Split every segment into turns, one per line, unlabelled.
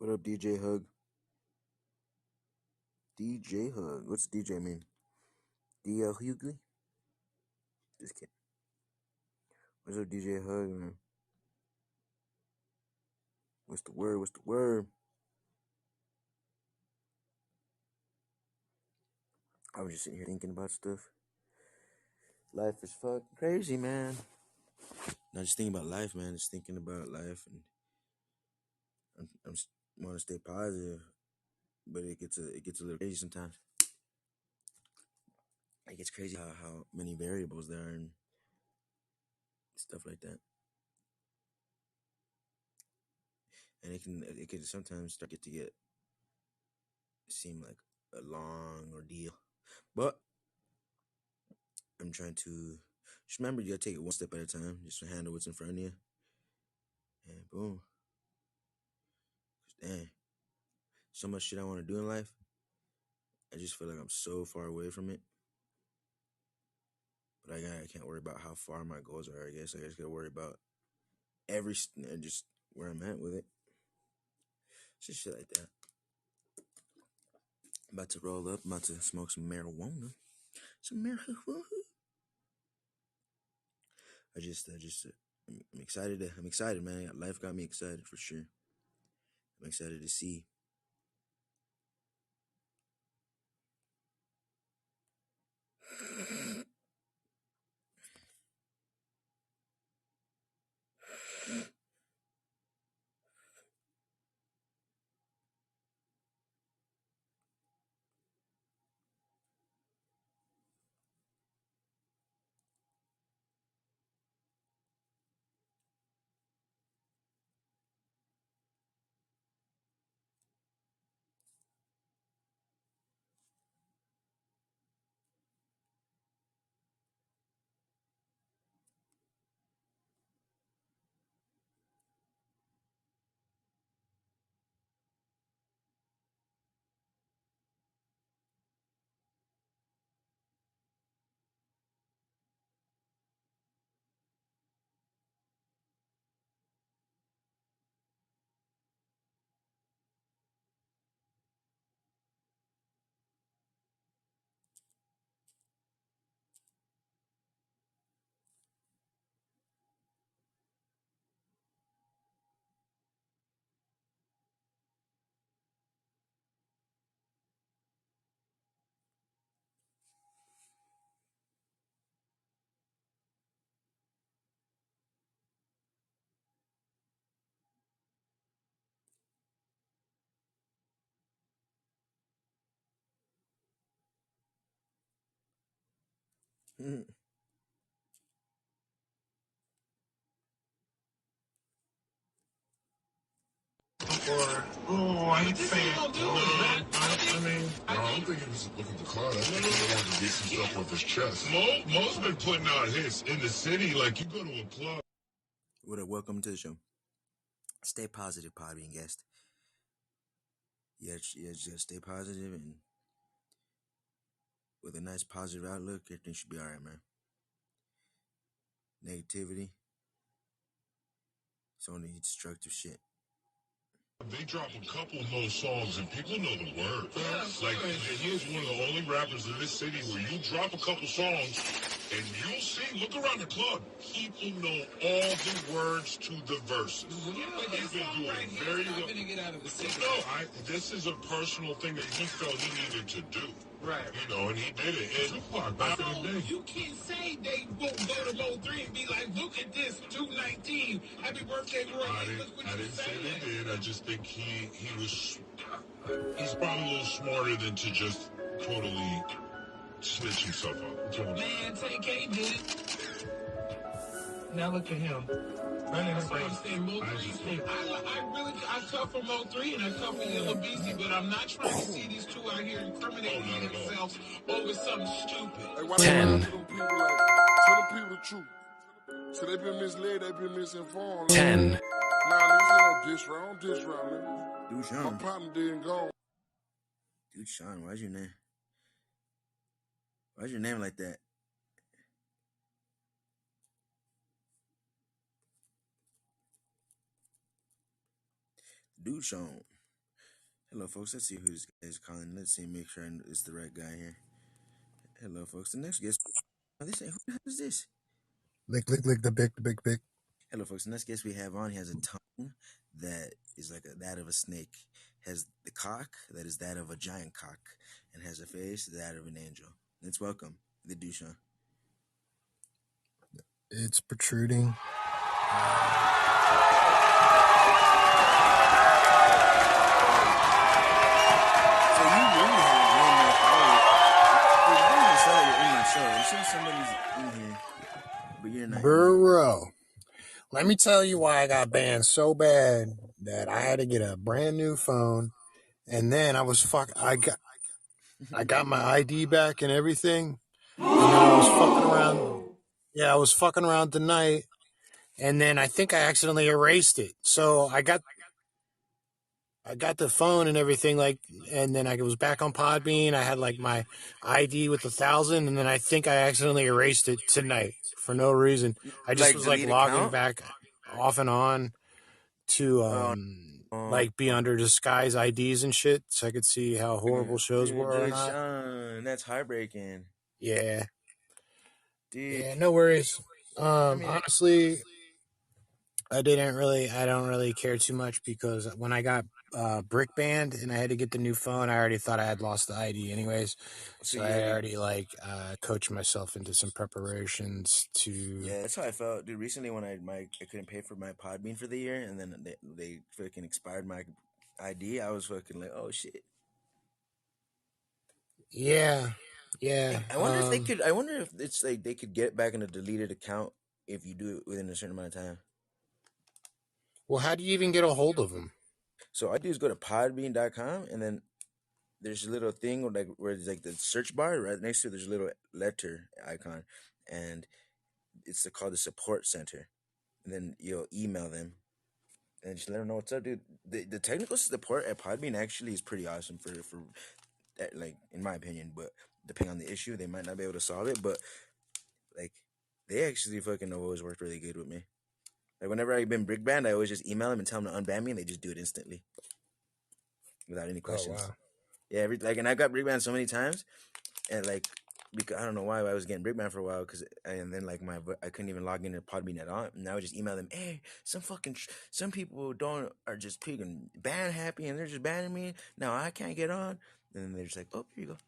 What up, DJ Hug? DJ Hug. What's DJ mean? DL Hughley? Just kidding. What's up, DJ Hug, man? What's the word? What's the word? I was just sitting here thinking about stuff. Life is fucking crazy, man. Not just thinking about life, man. Just thinking about life, and I'm want to stay positive, but it gets a little crazy sometimes. It gets crazy how many variables there are and stuff like that, and it can sometimes start to get seem like a long ordeal, but I'm trying to just remember you gotta take it one step at a time, just to handle what's in front of you, and boom. Dang, so much shit I want to do in life. I just feel like I'm so far away from it. But I can't worry about how far my goals are. I guess I just gotta worry about just where I'm at with it. Just shit like that. I'm about to roll up. I'm about to smoke some marijuana. Some marijuana. I'm excited. I'm excited, man. Life got me excited for sure. I'm excited to see.
I ain't saying. I don't think he was looking to cloud. I think he wanted to get some stuff off his chest. Mo's been putting out hits in the city. Like, you go to a club.
What up? Welcome to the show. Stay positive, Podbean guest. Yeah, just stay positive and with a nice positive outlook, everything should be alright, man. Negativity, it's only destructive shit.
They drop a couple of those songs and people know the words. Like, here's one of the only rappers in this city where you drop a couple songs and you'll see, look around the club, people know all the words to the verses. He's been doing very well. No, this is a personal thing that he felt he needed to do. Right. You know, and he did it. And Tupac back in the day.
You can't say they won't go to Mode 3 and be like, look at this, 219. Happy birthday, Roy.
I didn't say they did. I just think he's probably a little smarter than to just totally stitch himself up.
Man, TK did it. Now look at him. That's why I'm saying Mode 3. I cut for Mode 3 and I cut for Yellow Beastie, but I'm not trying to see these two out here incriminating themselves over something stupid.
10.
Tell them people the truth. So they've been misled, they've been misinformed.
10.
Nah, niggas ain't no diss round, nigga.
Dude, Sean.
My partner didn't go.
Dude, Sean, why's your name? Why's your name like that? Dude, Sean. Hello, folks. Let's see who this guy is calling. Let's see, make sure it's the right guy here. Hello, folks. The next guest. Oh, who the hell is this?
Lick, the big.
Hello, folks. The next guest we have on, he has a tongue that is like that of a snake, has the cock that is that of a giant cock, and has a face that of an angel. Let's welcome the Dushan.
It's protruding.
So you really have one that show. You see somebody's in here, but you're not.
Bro, let me tell you why I got banned so bad that I had to get a brand new phone, and then I got my ID back and everything, and I was fucking around. Yeah, I was fucking around tonight, and then I think I accidentally erased it. So I got the phone and everything, like, and then I was back on Podbean. I had like my ID with 1,000, and then I think I accidentally erased it tonight for no reason. I just was like logging back off and on to like be under disguise IDs and shit, so I could see how horrible shows were. Or not.
Sean, that's heartbreaking.
Yeah.
Dude.
Yeah, no worries. Honestly, I don't really care too much, because when I got brick banned and I had to get the new phone, I already thought I had lost the ID anyways. So I already coached myself into some preparations to.
Yeah, that's how I felt, dude. Recently, when I couldn't pay for my Podbean for the year, and then they fucking expired my ID, I was fucking like, oh shit.
Yeah.
I wonder if they could. I wonder if it's like they could get back in a deleted account if you do it within a certain amount of time.
Well, how do you even get a hold of them?
So all I do is go to podbean.com, and then there's a little thing where it's like the search bar right next to it, there's a little letter icon, and it's called the support center. And then you'll email them and just let them know what's up, dude. The technical support at Podbean actually is pretty awesome for that, like, in my opinion. But depending on the issue, they might not be able to solve it. But like, they actually fucking have always worked really good with me. Like, whenever I've been brick banned, I always just email them and tell them to unban me, and they just do it instantly without any questions.
Oh, wow.
Yeah, and I got brick banned so many times, and like, because I don't know why I was getting brick banned for a while, and then like I couldn't even log into Podbean at all, and I would just email them, hey, some people are just freaking ban happy, and they're just banning me. Now I can't get on, and then they're just like, oh, here you go,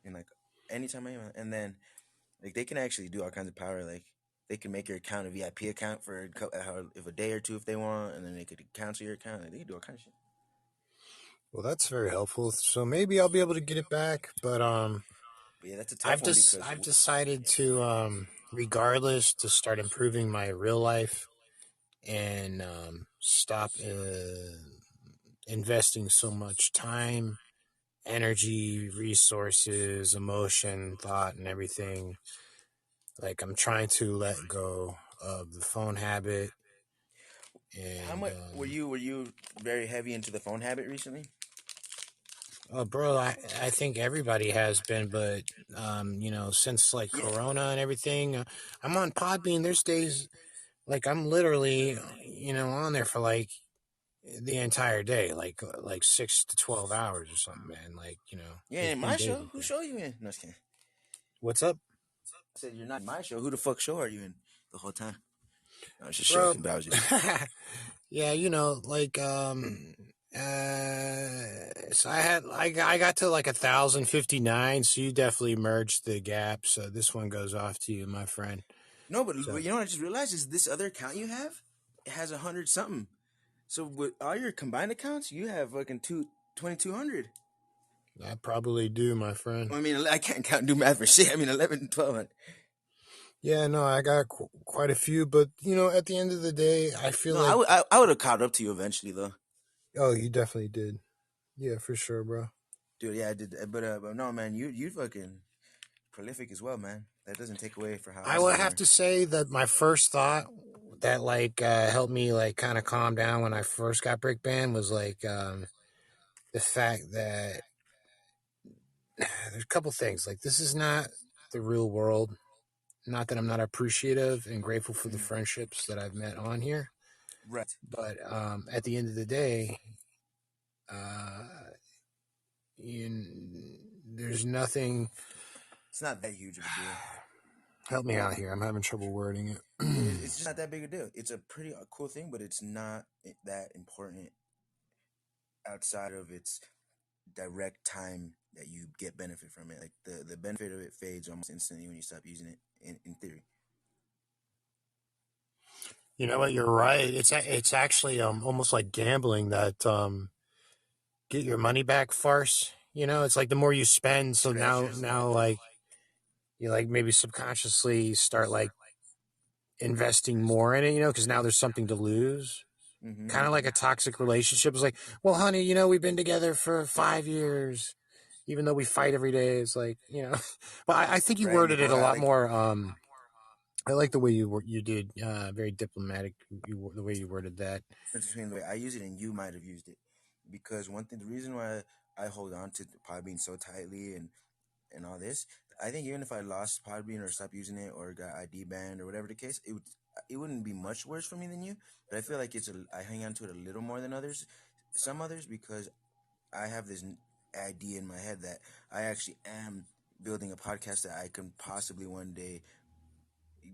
and like anytime I email, and then like they can actually do all kinds of power, like they can make your account a VIP account for a day or two if they want, and then they could cancel your account, and they can do all kinds of shit.
Well, that's very helpful. So maybe I'll be able to get it back, but
yeah, that's a tough one.
I've decided to regardless, to start improving my real life and stop investing so much time, energy, resources, emotion, thought, and everything. Like, I'm trying to let go of the phone habit. And
how much were you very heavy into the phone habit recently?
Oh, bro, I think everybody has been, but since like Corona and everything, I'm on Podbean. There's days like I'm literally on there for like the entire day, like 6 to 12 hours or something, man. Like,
Yeah, in my show, who show you in? No, just kidding.
What's up?
I said you're not in my show. Who the fuck show are you in the whole time? I was just joking, but I was just...
Yeah, So I got to like 1,059. So you definitely merged the gap. So this one goes off to you, my friend.
No, but
So
you know what I just realized is this other account you have, it has 100 something. So with all your combined accounts, you have fucking 2,200.
I probably do, my friend.
I mean, I can't count and do math for shit. I mean, 11, 12.
Yeah, no, I got quite a few, but you know, at the end of the day, I feel
No,
like
I would have caught up to you eventually, though.
oh, you definitely did. Yeah, for sure, bro.
Dude, yeah, I did. But no, man, you fucking prolific as well, man. That doesn't take away for how
I
awesome
would
you
have
are.
to say that my first thought that like helped me like kind of calm down when I first got Brick Band was like the fact that there's a couple things like this is not the real world. Not that I'm not appreciative and grateful for the friendships that I've met on here,
Right.
but at the end of the day, uh, there's nothing.
It's not that huge of a deal.
Help me out here. I'm having trouble wording it.
It's just not that big a deal. It's a pretty cool thing, but it's not that important outside of its direct time that you get benefit from it. Like the benefit of it fades almost instantly when you stop using it. In theory.
You know what? You're right. It's actually almost like gambling that get your money back farce. You know, it's like the more you spend, so now like you like maybe subconsciously start like investing more in it. You know, because now there's something to lose.
Mm-hmm.
Kind of like a toxic relationship. It's like, well, honey, you know, we've been together for 5 years, even though we fight every day. It's like, you know, but I think you worded it a lot more. I like the way you did, very diplomatic. The way you worded that.
Between the way I use it and you might have used it, because the reason why I hold on to Podbean so tightly and all this, I think even if I lost Podbean or stopped using it or got ID banned or whatever the case, it wouldn't be much worse for me than you. But I feel like I hang on to it a little more than some others, because I have this idea in my head that I actually am building a podcast that I can possibly one day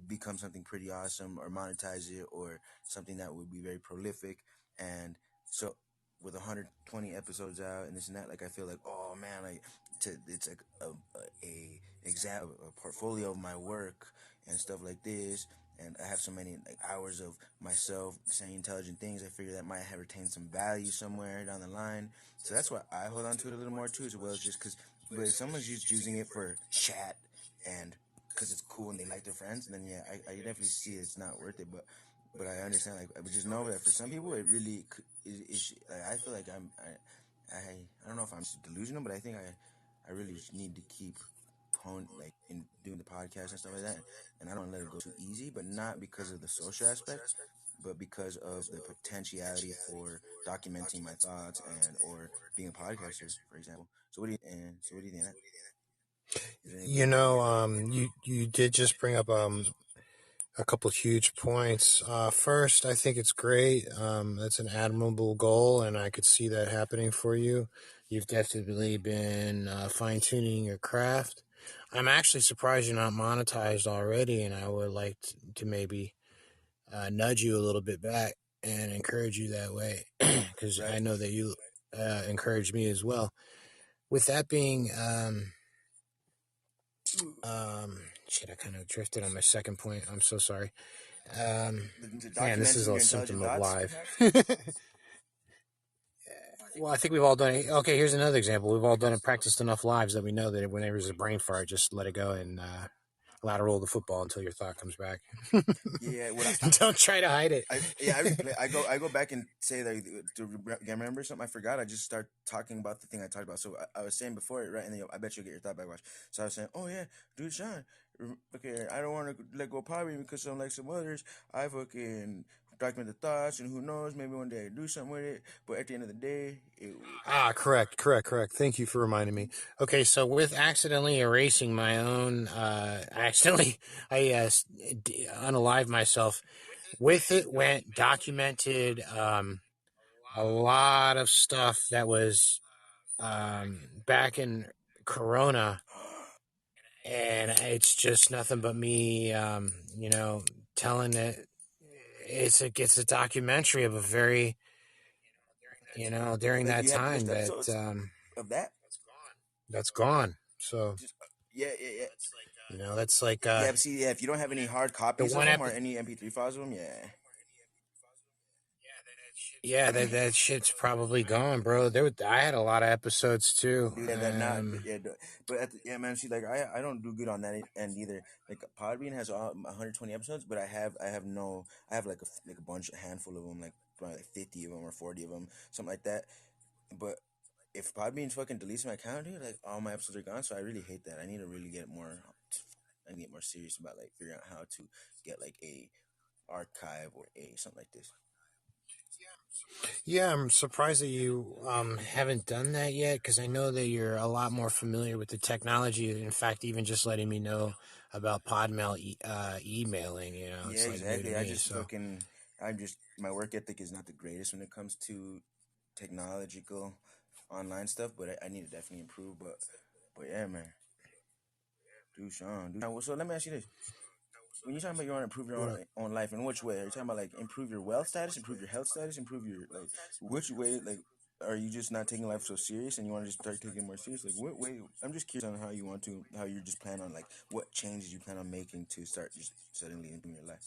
become something pretty awesome or monetize it or something that would be very prolific. And so with 120 episodes out and this and that, like I feel like, oh man, like it's like a portfolio of my work and stuff like this. And I have so many like hours of myself saying intelligent things. I figure that might have retained some value somewhere down the line. So that's why I hold on to it a little more too, as well as just because. But if someone's just using it for chat and because it's cool and they like their friends, and then yeah, I definitely see it's not worth it. But I understand, like, but just know that for some people it really is. Like, I feel like I don't know if I'm delusional, but I think I really need to keep like in doing the podcast and stuff like that, and I don't let it go too easy. But not because of the social aspect, but because of the potentiality for documenting my thoughts and or being a podcaster, for example. So what do you think? Of that?
You know, you did just bring up a couple of huge points. First, I think it's great. That's an admirable goal, and I could see that happening for you. You've definitely been fine tuning your craft. I'm actually surprised you're not monetized already, and I would like to maybe nudge you a little bit back and encourage you that way, because I know that you encourage me as well. With that being, shit, I kind of drifted on my second point. I'm so sorry. Man, this is a symptom of live. Well, I think we've all done it. Okay, here's another example. We've all done it, practiced enough lives that we know that whenever there's a brain fart, just let it go and lateral the football until your thought comes back.
Yeah,
don't try to hide it.
I go back and say that to remember something I forgot. I just start talking about the thing I talked about. So I was saying before it, right? And then I bet you'll get your thought back. Watch. So I was saying, oh yeah, dude, Sean. Okay, I don't want to let go of Podbean because unlike some others, I fucking document the thoughts, and who knows, maybe one day I do something with it. But at the end of the day,
correct. Thank you for reminding me. Okay, so with accidentally erasing my own, I unalived myself. With it went documented a lot of stuff that was back in Corona. And it's just nothing but me, telling it. It's a documentary of a very, during
Like
that
you had
time
missed episodes of that.
that's gone. So,
Just, yeah.
that's like
Yeah, but see, yeah, if you don't have any hard
the
copies of
one
them or any MP3 files of them, yeah.
Yeah, that shit's probably gone, bro. I had a lot of episodes too.
Do that not, but yeah, yeah, man. See, like I don't do good on that end either. Like Podbean has 120 episodes, but I have like a bunch, a handful of them, like probably like 50 of them or 40 of them, something like that. But if Podbean fucking deletes my account, dude, like all my episodes are gone. So I really hate that. I need to really get more. I need to get more serious about like figuring out how to get like a archive or a something like this.
Yeah, I'm surprised that you haven't done that yet, because I know that you're a lot more familiar with the technology. In fact, even just letting me know about Podmail emailing,
Yeah,
it's like new to
exactly.
me. So,
My work ethic is not the greatest when it comes to technological online stuff, but I need to definitely improve. But yeah, man, do Sean. So let me ask you this: when you're talking about you want to improve your
what up?
own life, in which way? Are you talking about like improve your wealth status, improve your health status, improve your like which way? Like, are you just not taking life so serious and you want to just start taking it more serious? Like, what way? I'm just curious on how you're just plan on like what changes you plan on making to start just suddenly improving your life.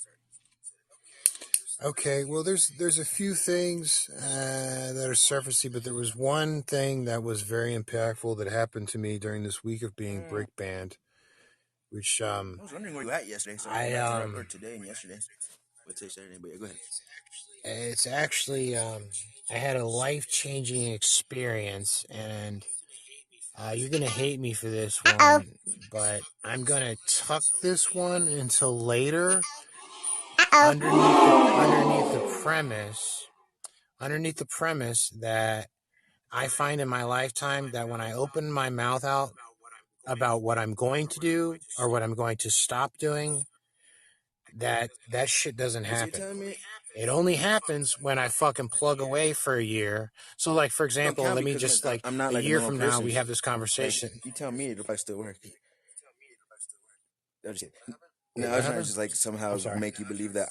Okay, well, there's a few things that are surfacey, but there was one thing that was very impactful that happened to me during this week of being
Mm.
break banned, which
I was wondering where you at yesterday. Sorry,
I
not to interrupt, or today and yesterday. Let's say Saturday, but yeah, go ahead.
it's actually I had a life-changing experience, and you're gonna hate me for this one, but I'm gonna tuck this one until later, underneath the premise that I find in my lifetime that when I open my mouth out about what I'm going to do or what I'm going to stop doing, that shit doesn't
Wait, so you're
happen.
telling me
It only happens when I fucking plug away for a year. So, like, for
it don't
example,
count
let me
because
just, like,
I'm not
a
like a
year
normal
from now,
person.
we have this
Like
conversation.
you tell me it'll probably still work. That was it.
Wait,
No, I
what
was trying to
happened?
just like
I'm
somehow
sorry.
make you believe that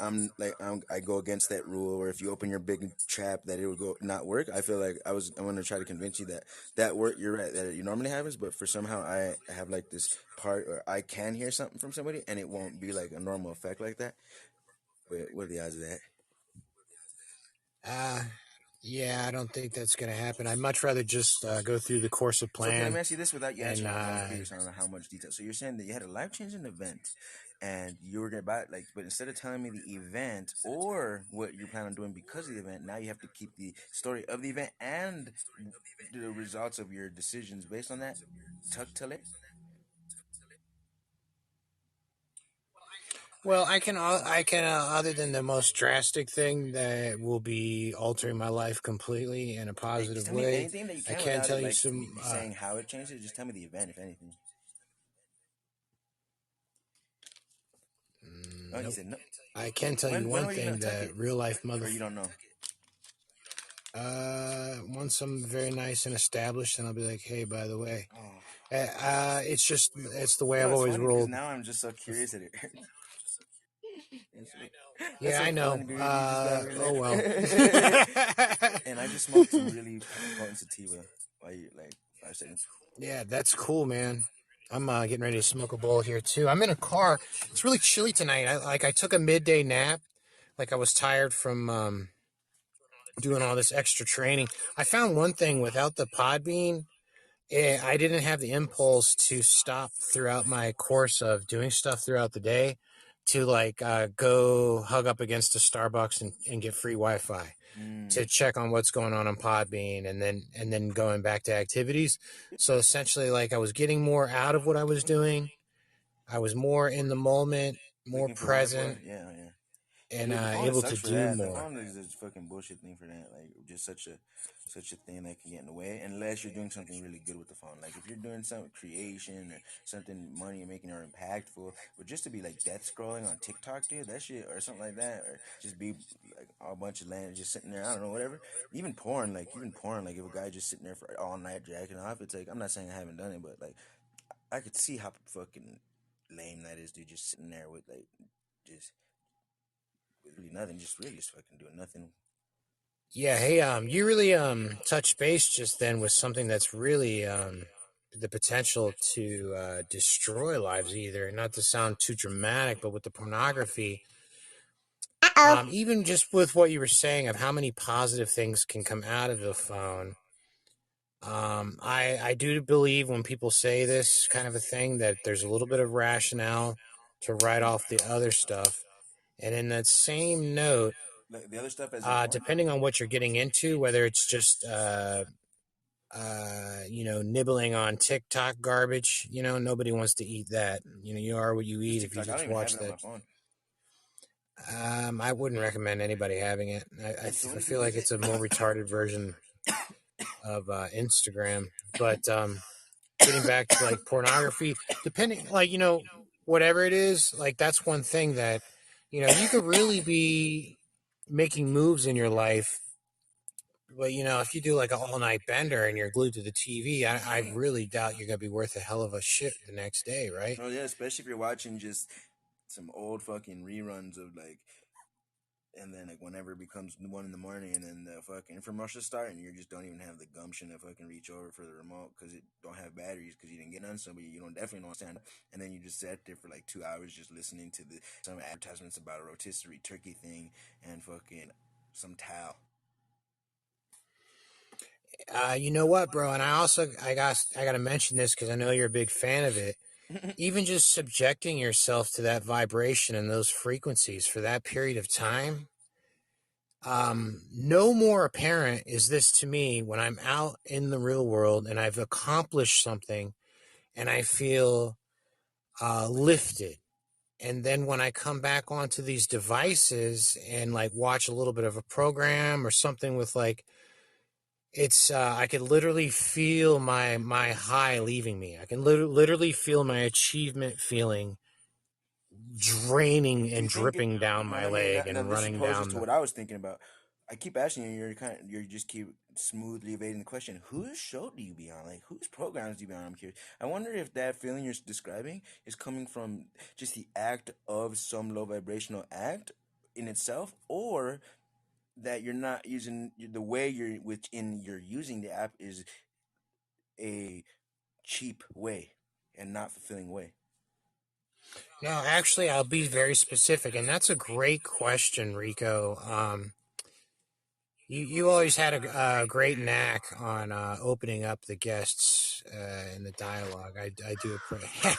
I go against that rule, or if you open your big trap that it would go not work. I feel like I'm gonna try to convince you that work. You're right that it normally happens, but for somehow I have like this part, or I can hear something from somebody and it won't be like a normal effect like that. But what are the odds of that?
Uh, yeah, I don't think that's going to happen. I'd much rather just go through the course of
So okay, let
plan
me ask you this without you
and
answering, because I'm curious on how much detail. So you're saying that you had a life changing event, and you were gonna buy like, but instead of telling me the event or what you plan on doing because of the event, now you have to keep the story of the event and the results of your decisions based on that tucked till it.
well, I can other than the most drastic thing that will be altering my life completely in a
Like, just
positive
tell me
way,
anything that you
I
can
can
without
tell
it
you
like
some.
saying how it changed it. Just tell me the event, if anything. Oh, you
Nope.
said no.
I can tell you
When
one
were you gonna
thing
tuck
that
it,
real life
or you don't know?
once I'm very nice and established, and I'll be like, hey, by the way,
Oh,
it's the way
you know
I've
it's
always
funny because
rolled.
now I'm just so curious that it hurts. That's
Yeah,
so
I
fun,
know.
dude. You just got me
Oh well.
there. And I just smoked some really potent sativa. While you like 5 seconds.
Yeah, that's cool, man. I'm getting ready to smoke a bowl here too. I'm in a car. It's really chilly tonight. I took a midday nap. Like I was tired from doing all this extra training. I found one thing without the Podbean. I didn't have the impulse to stop throughout my course of doing stuff throughout the day to like go hug up against a Starbucks and get free Wi-Fi
Mm.
to check on what's going on Podbean, and then going back to activities. So essentially, like I was getting more out of what I was doing. I was more in the moment, more
Looking for Wi-Fi?
present,
Yeah, yeah. Yeah,
and
dude, the phone it
able to
sucks for
do
that. The
more.
phone is a fucking bullshit thing for that. Like, just such a thing that can get in the way, unless you're doing something really good with the phone. Like, if you're doing some creation or something money making or impactful, but just to be like death scrolling on TikTok, dude, that shit, or something like that, or just be like a bunch of land just sitting there. I don't know, whatever. Even porn. Like, if a guy just sitting there for all night jacking off, it's like, I'm not saying I haven't done it, but like I could see how fucking lame that is, dude. Just sitting there with like just with really nothing, just really just fucking doing nothing.
Yeah, hey, you really touched base just then with something that's really the potential to destroy lives. Either not to sound too dramatic, but with the pornography, even just with what you were saying of how many positive things can come out of the phone. I do believe when people say this kind of a thing that there's a little bit of rationale to write off the other stuff. And in that same note,
The other stuff as in porn?
depending on what you're getting into, whether it's just nibbling on TikTok garbage, nobody wants to eat that. You are what you eat if you
TikTok, I don't
just
even have
watch
it on my
that.
phone.
I wouldn't recommend anybody having it. I
So many
feel
people
like
use
it's
it.
a more retarded version of Instagram. But getting back to like pornography, depending, like, whatever it is, like that's one thing that, you could really be making moves in your life. But, if you do like an all night bender and you're glued to the TV, I really doubt you're going to be worth a hell of a shit the next day, right?
Oh yeah, especially if you're watching just some old fucking reruns of like, and then like whenever it becomes 1 in the morning, and then the fucking infomercials start, and you just don't even have the gumption to fucking reach over for the remote because it don't have batteries because you didn't get none. So you don't definitely don't stand up, and then you just sat there for like 2 hours just listening to some advertisements about a rotisserie turkey thing and fucking some towel.
You know what, bro? And I got to mention this because I know you're a big fan of it. Even just subjecting yourself to that vibration and those frequencies for that period of time, no more apparent is this to me when I'm out in the real world and I've accomplished something and I feel lifted. And then when I come back onto these devices and like watch a little bit of a program or something with like, it's I could literally feel my high leaving me. I can literally feel my achievement feeling draining
Do you
and
think it?
dripping down
Well,
my
I mean,
leg
now
and
this
running
poses
down
to
the.
what I was thinking about. I keep asking you, you just keep smoothly evading the question. Whose show do you be on? Like, whose programs do you be on? I'm curious. I wonder if that feeling you're describing is coming from just the act of some low vibrational act in itself, or that you're not using the way you're using the app is a cheap way and not fulfilling way.
No, actually, I'll be very specific, and that's a great question, Rico. You always had a great knack on opening up the guests in the dialogue. I do appreciate.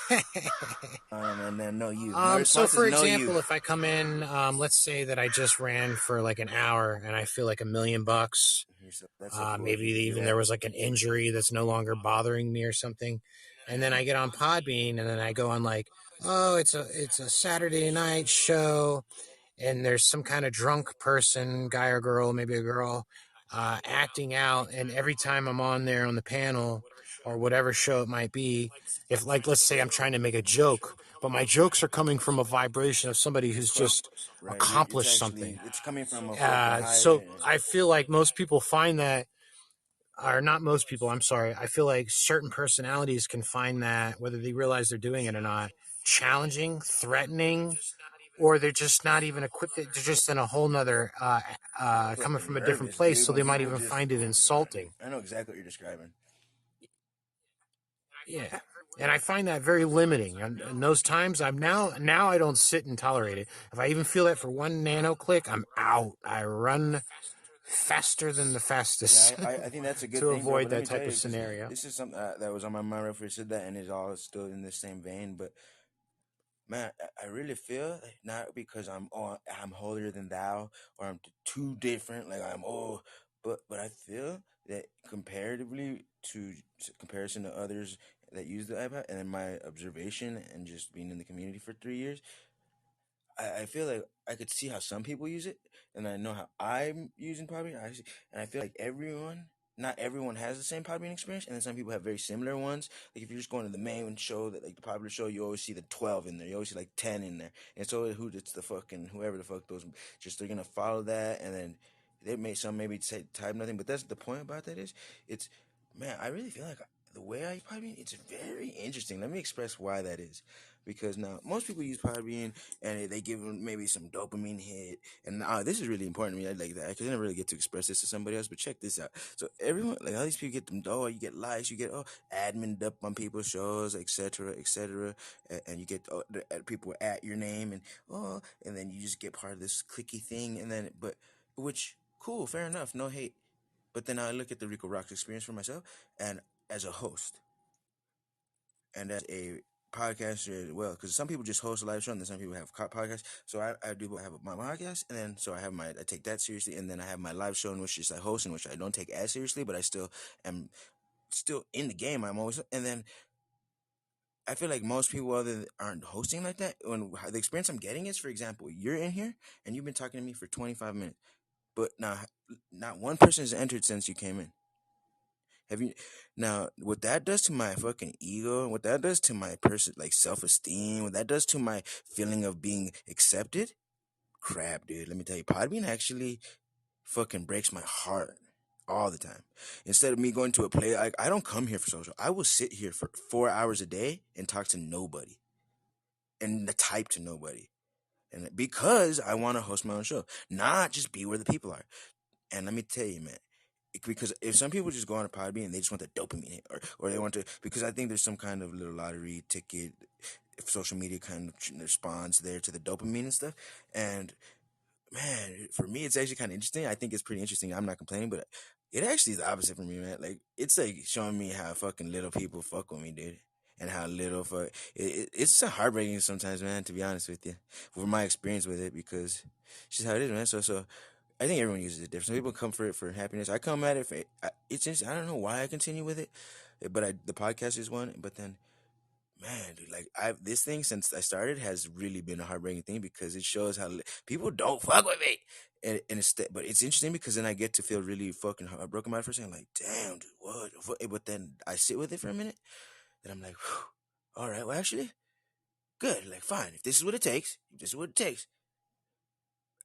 And then no you. My
So
response is
for
no you.
example, if I come in, let's say that I just ran for like an hour and I feel like $1,000,000.
That's so cool of
Maybe
you to do
even
that.
there was like an injury that's no longer bothering me or something. And then I get on Podbean and then I go on like, oh, it's a Saturday night show and there's some kind of drunk person, guy or girl, maybe a girl, acting out. And every time I'm on there on the panel or whatever show it might be, if like, let's say I'm trying to make a joke, but my jokes are coming from a vibration of somebody who's just
Right.
accomplished something.
It's coming from a fucking high.
So I feel like most people find that, or not most people, I'm sorry. I feel like certain personalities can find that, whether they realize they're doing it or not, challenging, threatening, or they're just not even equipped. They're just in a whole nother, coming
fucking
from a different
nervous,
place,
dude.
so
When
they might
people
even
just,
find it insulting.
I know exactly what you're describing.
Yeah. And I find that very limiting. And those times, now I don't sit and tolerate it. If I even feel that for one nano click, I'm out. I run faster than the fastest
Yeah, I think that's a good
to
thing, bro.
avoid
But let
that
me tell
type
you,
of
because
scenario.
this is something that was on my mind right before you said that, and it's all still in the same vein. But man, I really feel like not because I'm holier than thou or I'm too different, like but I feel that comparatively to comparison to others that use the iPad, and in my observation and just being in the community for 3 years, I feel like I could see how some people use it, and I know how I'm using Podbean. And I feel like not everyone has the same Podbean experience, and then some people have very similar ones. Like if you're just going to the main show, that like the popular show, you always see the 12 in there. You always see like 10 in there, and so it's the fucking whoever the fuck those, just they're gonna follow that, and then they may some maybe say type nothing, but that's the point about that is it's man. I really feel like the way I use Podbean, it's very interesting. Let me express why that is. Because now most people use Podbean and they give them maybe some dopamine hit, and this is really important to me. I like that because I never really get to express this to somebody else. But check this out. So everyone, like all these people, get them. Oh, you get likes, you get admin up on people's shows, etc., etc., and you get people at your name, and then you just get part of this clicky thing, and then which cool, fair enough, no hate. But then I look at the Rico Rocks experience for myself, and as a host and as a podcaster as well, because some people just host a live show and then some people have podcasts. So I do have my podcast, and then so I take that seriously, and then I have my live show in which is I host, in which I don't take as seriously, but I still am still in the game. I'm always, and then I feel like most people aren't hosting like that. When the experience I'm getting is, for example, you're in here and you've been talking to me for 25 minutes, but now not one person has entered since you came in. Have you now what that does to my fucking ego, what that does to my person like self-esteem, what that does to my feeling of being accepted? Crap, dude. Let me tell you, Podbean actually fucking breaks my heart all the time. Instead of me going to a play, I don't come here for social. I will sit here for 4 hours a day and talk to nobody and type to nobody. And because I want to host my own show, not just be where the people are. And let me tell you, man, because if some people just go on a Podbean and they just want the dopamine hit, or they want to, because I think there's some kind of little lottery ticket, if social media kind of responds there to the dopamine and stuff. And man, for me, it's actually kind of interesting. I think it's pretty interesting. I'm not complaining, but it actually is the opposite for me, man. Like, it's like showing me how fucking little people fuck with me, dude. And how little it's so heartbreaking sometimes, man, to be honest with you, from my experience with it, because it's just how it is, man. So I think everyone uses it different. Some people come for it for happiness. I come at it for it's just, I don't know why I continue with it, but the podcast is one. But then, man, dude, like this thing since I started has really been a heartbreaking thing because it shows how people don't fuck with me, and but it's interesting because then I get to feel really fucking heartbroken about it for a second, like damn, dude, what? But then I sit with it for a minute, and I'm like, all right, well actually, good, like fine, if this is what it takes, if this is what it takes.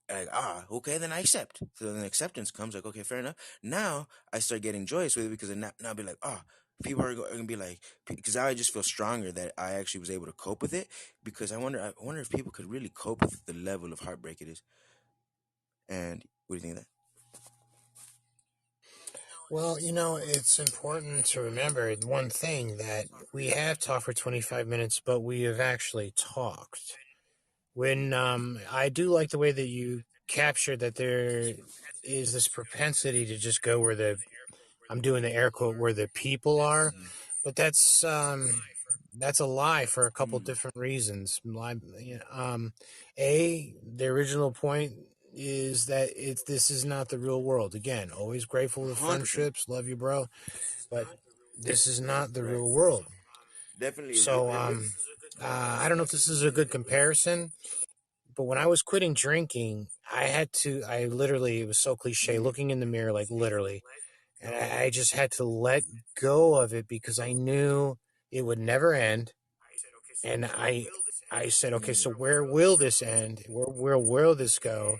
Like, okay, then I accept. So then acceptance comes, like, okay, fair enough. Now I start getting joyous with it because now I'll be like, people are going to be like, because now I just feel stronger that I actually was able to cope with it. Because I wonder if people could really cope with the level of heartbreak it is. And what do you think of that?
Well, it's important to remember one thing, that we have talked for 25 minutes, but we have actually talked. When I do like the way that you captured that there is this propensity to just go where I'm doing the air quote, where the people are, but that's a lie for a couple different reasons. The original point is that this is not the real world. Again, always grateful for
100%.
friendships, love you, bro, but this is not the real world.
Definitely.
So I don't know if this is a good comparison, but when I was quitting drinking, I literally, it was so cliche, looking in the mirror, like literally, and I just had to let go of it because I knew it would never end. And I said, okay, so where will this end? Where will this go?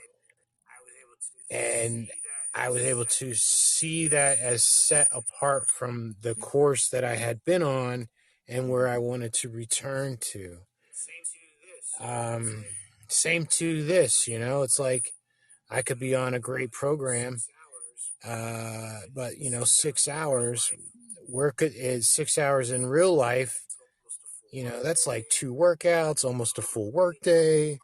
And I was able to see that as set apart from the course that I had been on and where I wanted to return to. Same to this, it's like I could be on a great program, but 6 hours work is 6 hours in real life. That's like 2 workouts, almost a full workday.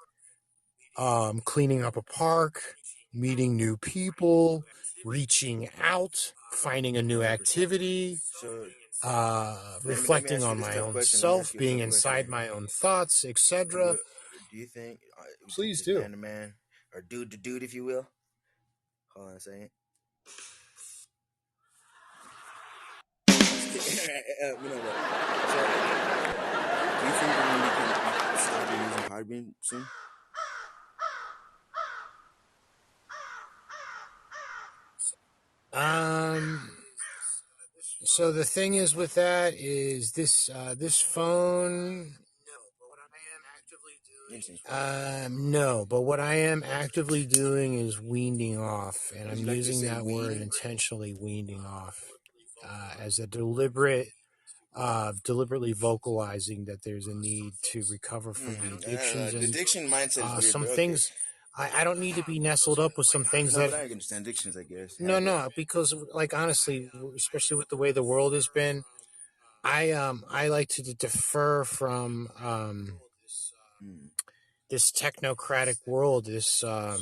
Cleaning up a park, meeting new people, reaching out, finding a new activity, reflecting on my own self, being inside my own thoughts, etc.
Do you think?
Please do.
Man to man, or dude to dude, if you will. Hold on a second. You know what? So, do you think that we can start using Podbean soon?
So the thing is with that is this phone. No, but what I am actively doing is weaning off, and I'm using that word intentionally, weaning off, as a deliberate deliberately vocalizing that there's a need to recover from the addictions
The
and
addiction mindset is weird,
some
but okay.
things. I don't need to be nestled up with some things
No,
that.
but I understand addictions, I guess.
No, because like honestly, especially with the way the world has been, I like to defer from this technocratic world, this
I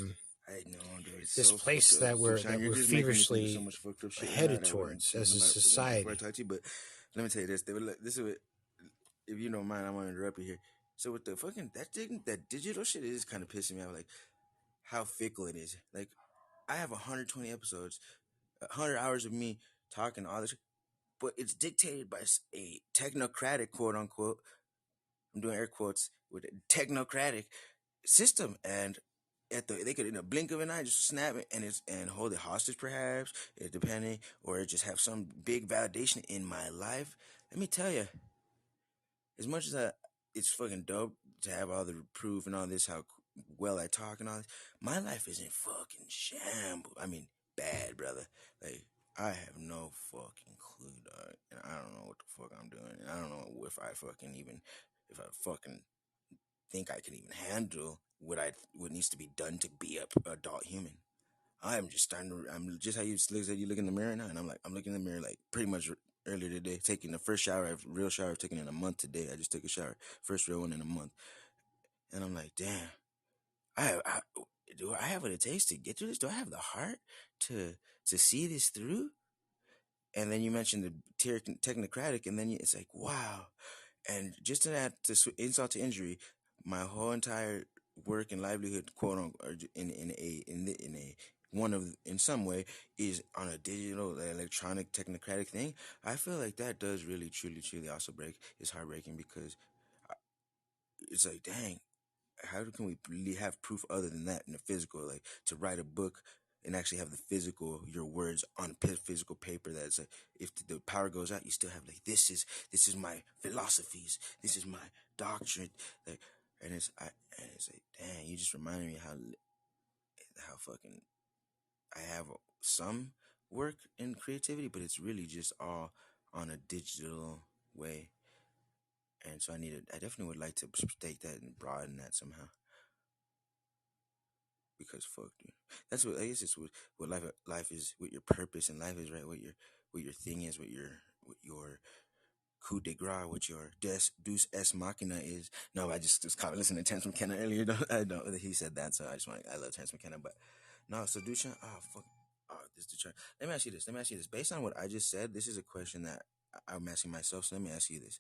know, dude. It's
this
so fucked
place
up.
that we're
Dude, you're just making me think of so
feverishly
much fucked up shit right now
headed
that I wasn't
towards as
thinking
a
about before I
society.
talked to you. But let me tell you this. This is what, if you don't mind, I want to interrupt you here. So with the fucking that digital shit is kind of pissing me off. Like how fickle it is. Like I have 120 episodes, 100 hours of me talking all this, but it's dictated by a technocratic, quote unquote. I'm doing air quotes with a technocratic system, and they could in a blink of an eye just snap it and hold it hostage, perhaps, depending, or just have some big validation in my life. Let me tell you, as much as it's fucking dope to have all the proof and all this, how well I talk and all this, my life isn't fucking shambles. I mean, bad, brother. Like, I have no fucking clue, dog. And I don't know what the fuck I'm doing. And I don't know if I fucking think I can even handle what needs to be done to be a adult human. I'm just I'm just how you look in the mirror now, and I'm looking in the mirror like pretty much earlier today, taking the first real shower I've taken in a month today. I just took a shower, first real one in a month, and I'm like, damn, do I have what it takes to get through this? Do I have the heart to see this through? And then you mentioned the technocratic, and then it's like, wow. And just to add to insult to injury, my whole entire work and livelihood, quote unquote, in some way is on a digital, electronic, technocratic thing. I feel like that does really, truly, truly also it's heartbreaking because it's like, dang, how can we really have proof other than that in the physical? Like to write a book and actually have the physical, your words on physical paper. That's like, if the power goes out, you still have like this is my philosophies, this is my doctrine. Like, and it's like, dang, you just reminded me how fucking I have some work in creativity, but it's really just all on a digital way. And so I definitely would like to take that and broaden that somehow. Because fuck, dude. That's what I guess it's what life is, what your purpose in life is, right? What your thing is, what your coup de grace, what your deus ex machina is. No, I just caught listening to Terence McKenna earlier. I don't. He said that, so I love Terence McKenna, but no. So Dushan, fuck, this Dushan. Let me ask you this. Based on what I just said, this is a question that I'm asking myself. So let me ask you this.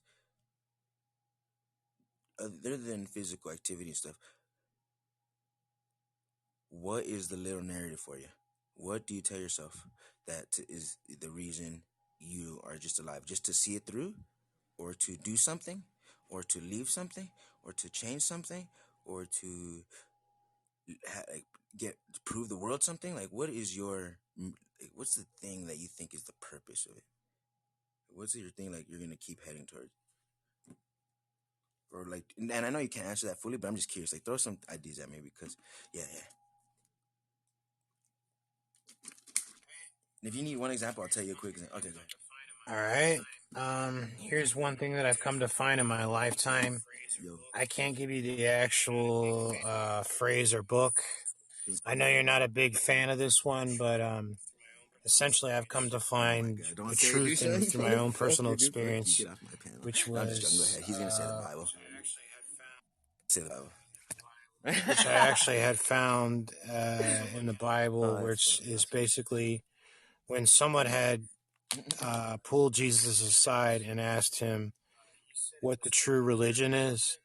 Other than physical activity and stuff, what is the little narrative for you? What do you tell yourself that is the reason you are just alive? Just to see it through, or to do something, or to leave something, or to change something, or to prove the world something? Like, what is what's the thing that you think is the purpose of it? What's your thing like you're gonna keep heading towards? Or like, and I know you can't answer that fully, but I'm just curious. Like, throw some ideas at me because, yeah. And if you need one example, I'll tell you a quick example. Okay, go ahead.
All right. Here's one thing that I've come to find in my lifetime.
Yo,
I can't give you the actual phrase or book. I know you're not a big fan of this one, but essentially I've come to find the truth through my own personal experience,
Get off my panel.
which
No, I'm just joking. Go
was
ahead. He's gonna say the Bible. Say the Bible.
which I actually had found in the Bible,
Oh,
which is basically when someone had pulled Jesus aside and asked him what the true religion is.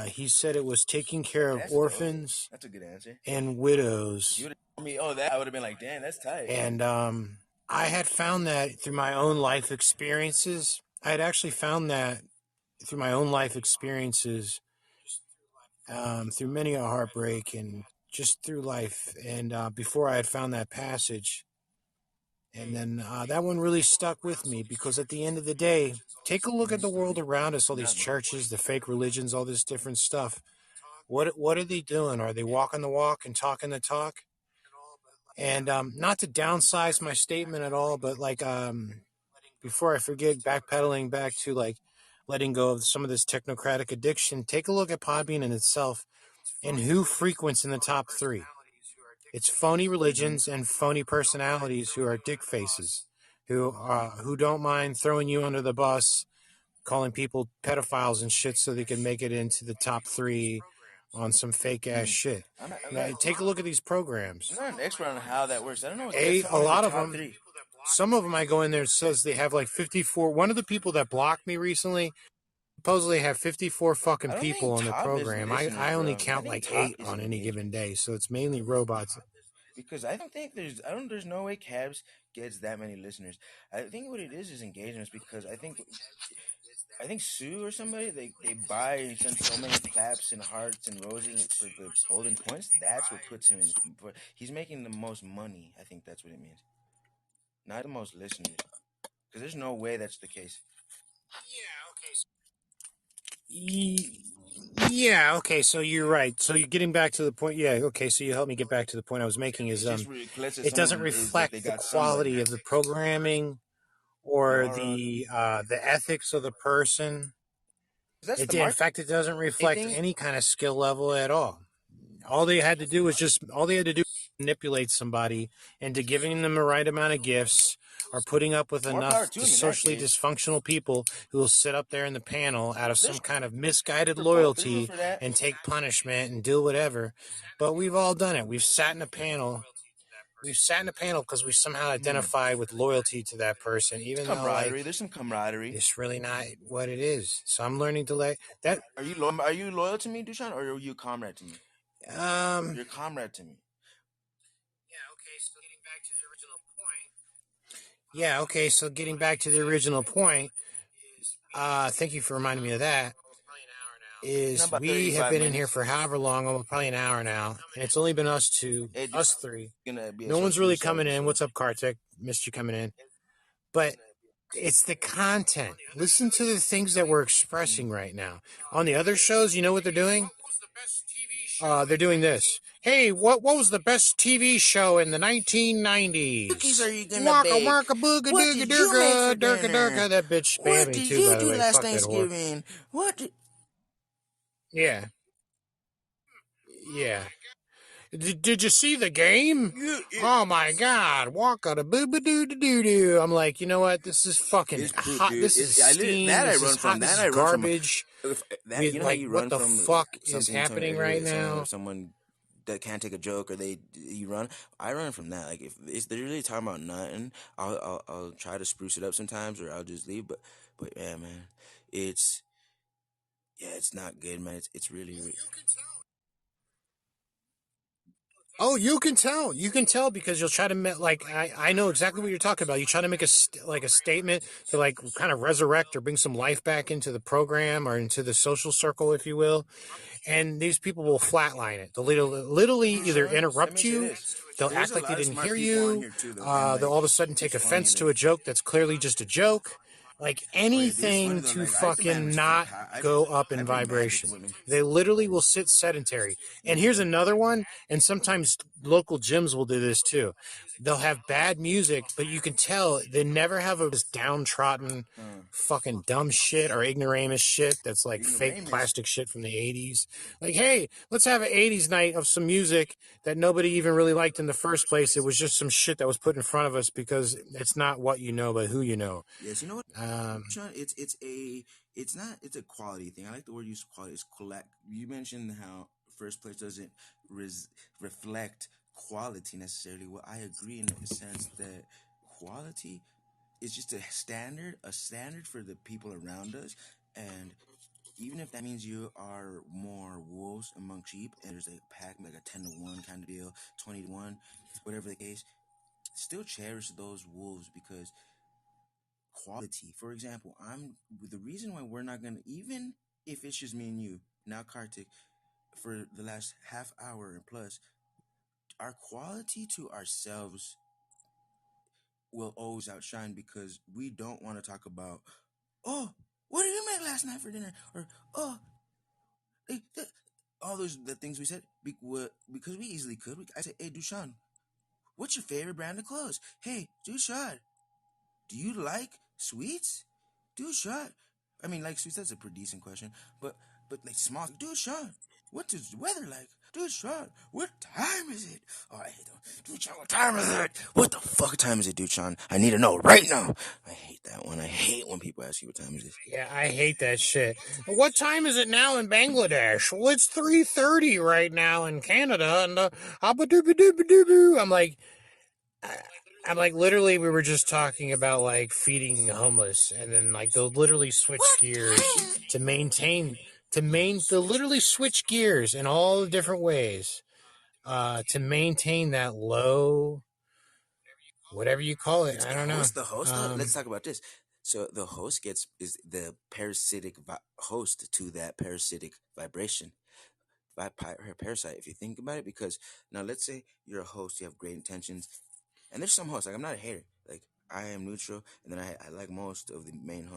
He said it was taking care of orphans
That's a good answer.
and widows.
You would have told me, that I would have been like, damn, that's tight.
And I had found that through my own life experiences. I had actually found that through my own life experiences, through many a heartbreak and just through life. And before I had found that passage. And then that one really stuck with me because at the end of the day, take a look at the world around us, all these churches, the fake religions, all this different stuff. What are they doing? Are they walking the walk and talking the talk? And not to downsize my statement at all, but like before I forget, backpedaling back to like letting go of some of this technocratic addiction, take a look at Podbean in itself and who frequents in the top 3. It's phony religions and phony personalities who are dick faces, who don't mind throwing you under the bus, calling people pedophiles and shit so they can make it into the top 3 on some fake ass shit. Take a look at these programs.
I'm not an expert on how that works. I don't know what
A
gets someone in
lot
the
of
top
them.
3.
Some of them I go in there, it says they have like 54. One of the people that blocked me recently supposedly have 54 fucking
I don't
people
think
on their
top is
program.
listeners,
I only
bro. I
count
think
like
top
8
is
on any
engagement.
given day, so it's mainly robots.
Because I don't think there's no way Cabs gets that many listeners. I think what it is engagements, because I think Sue or somebody, they buy and send so many claps and hearts and roses for the golden points. That's what puts him in. He's making the most money. I think that's what it means. Not the most listeners, because there's no way that's the case.
Yeah, okay, so you're right. So you're getting back to the point. Yeah, okay, so you helped me get back to the point I was making is it doesn't reflect the quality of the programming or the ethics of the person. In fact, it doesn't reflect any kind of skill level at all. All they had to do was manipulate somebody into giving them the right amount of gifts or putting up with enough socially dysfunctional people who will sit up there in the panel out of some kind of misguided loyalty and take punishment and do whatever. But we've all done it. We've sat in a panel because we somehow identify with loyalty to that person, even though like,
there's some camaraderie.
It's really not what it is. So I'm learning to let that.
Are you loyal to me, Dushan, or are you a comrade to me? You're a comrade to me.
Yeah, okay, so getting back to the original point, thank you for reminding me of that, is we have been in here for however long, almost probably an hour now, and it's only been us 3. No one's really coming in. What's up, Kartik? Missed you coming in. But it's the content. Listen to the things that we're expressing right now. On the other shows, you know what they're doing? They're doing this. Hey, what was the best TV show in the 1990s?
Cookies are you gonna
Waka
bake?
waka booga
What
dooga
did you make for
durga durga
dinner?
durga. That bitch
What
spammed me
did
too,
you
by the
do
way.
last
Fuck that whore.
Thanksgiving? What?
Yeah. Yeah. Did you see the game? Oh my God! Waka da boo ba doo doo doo doo. I'm like, you know what? This is fucking hot. This is steam. This is hot. This is garbage.
You know how you run
what the
from
fuck is
something
happening right now?
Someone that can't take a joke, or you run. I run from that. Like if they're really talking about nothing, I'll try to spruce it up sometimes, or I'll just leave. But yeah, man, it's not good, man. It's really.
Oh, you can tell. You can tell because you'll try to I know exactly what you're talking about. You try to make a statement to like kind of resurrect or bring some life back into the program or into the social circle, if you will. And these people will flatline it. They'll literally either interrupt you, they'll act like they didn't hear you, they'll all of a sudden take offense to a joke that's clearly just a joke. Like anything to fucking not go up in vibration. They literally will sit sedentary. And here's another one, and sometimes local gyms will do this too. They'll have bad music, but you can tell they never have this downtrodden fucking dumb shit or ignoramus shit that's like fake plastic shit from the 80s. Like, hey, let's have an 80s night of some music that nobody even really liked in the first place. It was just some shit that was put in front of us because it's not what you know, but who you know.
Yes, you know what? Sean, it's a quality thing. I like the word used, quality. It's collect. You mentioned how first place doesn't reflect quality necessarily. Well, I agree in the sense that quality is just a standard for the people around us, and even if that means you are more wolves among sheep, and there's a pack like a 10-to-1 kind of deal, 20-to-1, whatever the case, still cherish those wolves because quality. For example, the reason why we're not gonna, even if it's just me and you now, Kartik, for the last half hour and plus, our quality to ourselves will always outshine because we don't want to talk about, oh, what did you make last night for dinner, or oh, all the things we said because we easily could. I said, hey, Dushan, what's your favorite brand of clothes? Hey, Dushan, do you like Sweets? Dude, shut. I mean, like, sweets, that's a pretty decent question. But like, small. Dude, shut. What is the weather like? Dude, Sean, what time is it? Oh, I hate them. Dude, Sean, what time is it? What the fuck time is it, dude, Sean? I need to know right now. I hate that one. I hate when people ask you what time is it.
Yeah, I hate that shit. What time is it now in Bangladesh? Well, it's 3:30 right now in Canada, and I'm like, literally, we were just talking about like feeding homeless, and then like they'll literally switch gears to maintain, they'll literally switch gears in all the different ways, to maintain that low, whatever you call it.
It's
I don't know.
the host. Let's talk about this. So the host is the parasitic host to that parasitic vibration. Parasite, if you think about it, because now let's say you're a host, you have great intentions, and there's some hosts, like, I'm not a hater, like, I am neutral, and then I like most of the main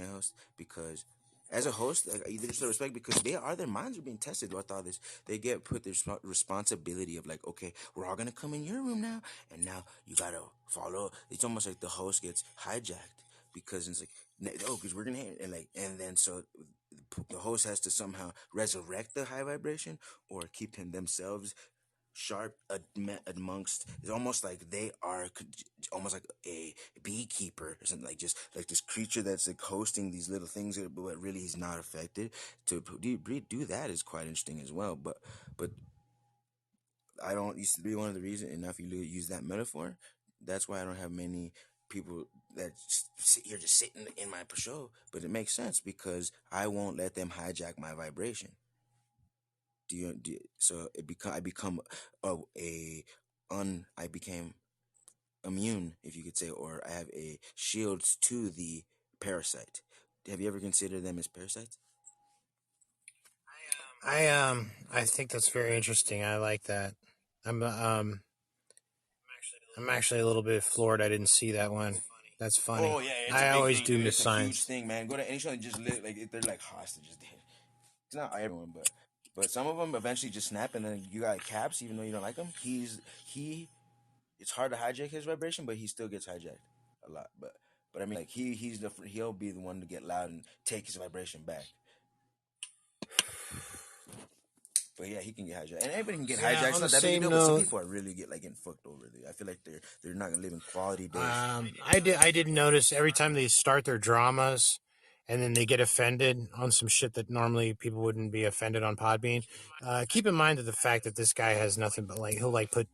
host, because as a host, like, there's the respect, because their minds are being tested with all this. They get put this responsibility of, like, okay, we're all gonna come in your room now, and now you gotta follow. It's almost like the host gets hijacked, because it's like, oh, because we're gonna hit, and like, and then so the host has to somehow resurrect the high vibration or keep themselves sharp amongst. It's almost like they are almost like a beekeeper or something, like just like this creature that's like hosting these little things, but really he's not affected. To do that is quite interesting as well. But I don't used to be one of the reasons. And if you use that metaphor, that's why I don't have many people that sit here just sitting in my show. But it makes sense because I won't let them hijack my vibration. So I became immune, if you could say, or I have a shield to the parasite. Have you ever considered them as parasites?
I think that's very interesting. I like that. I'm actually a little bit floored. I didn't see that one. That's funny.
Oh yeah, it's
I
a big
always
thing,
do
dude.
miss
It's a huge
signs.
thing, man. Go to any show and just live like they're like hostages. It's not everyone, but some of them eventually just snap, and then you got Caps, even though you don't like him. He. It's hard to hijack his vibration, but he still gets hijacked a lot. But I mean, like, he'll be the one to get loud and take his vibration back. But yeah, he can get hijacked, and everybody can get hijacked. It's
On the
not that big a
same
deal, but some
note,
people are really getting fucked over. I feel like they're not gonna live in quality days.
I did notice every time they start their dramas, and then they get offended on some shit that normally people wouldn't be offended on Podbean. Keep in mind that the fact that this guy has nothing but like he'll like put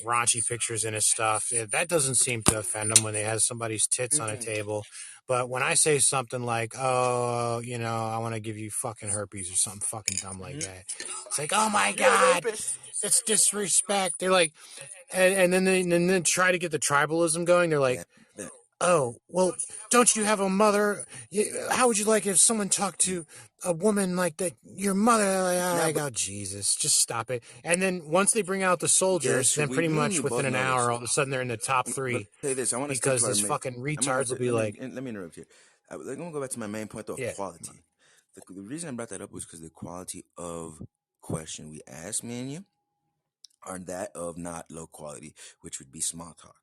raunchy pictures in his stuff. Yeah, that doesn't seem to offend him when they have somebody's tits on a table. But when I say something like, "Oh, I want to give you fucking herpes" or something fucking dumb like that, it's like, "Oh my god, it's disrespect." They're like, and then they try to get the tribalism going. They're like,
Yeah,
"Oh, well, don't you have a mother? How would you like if someone talked to a woman like that? Your mother?" Like, oh, Jesus, just stop it. And then once they bring out the soldiers, then pretty
me and
much
you
within
both
an
know
hour,
this.
all of a sudden they're in the top
But
three
say this, I want to stick
because
to our
this
main.
fucking retards will be like,
let me interrupt here. I'm gonna go back to my main point though, of
yeah.
quality. The reason I brought that up was because the quality of question we asked, me and you, are that of not low quality, which would be small talk.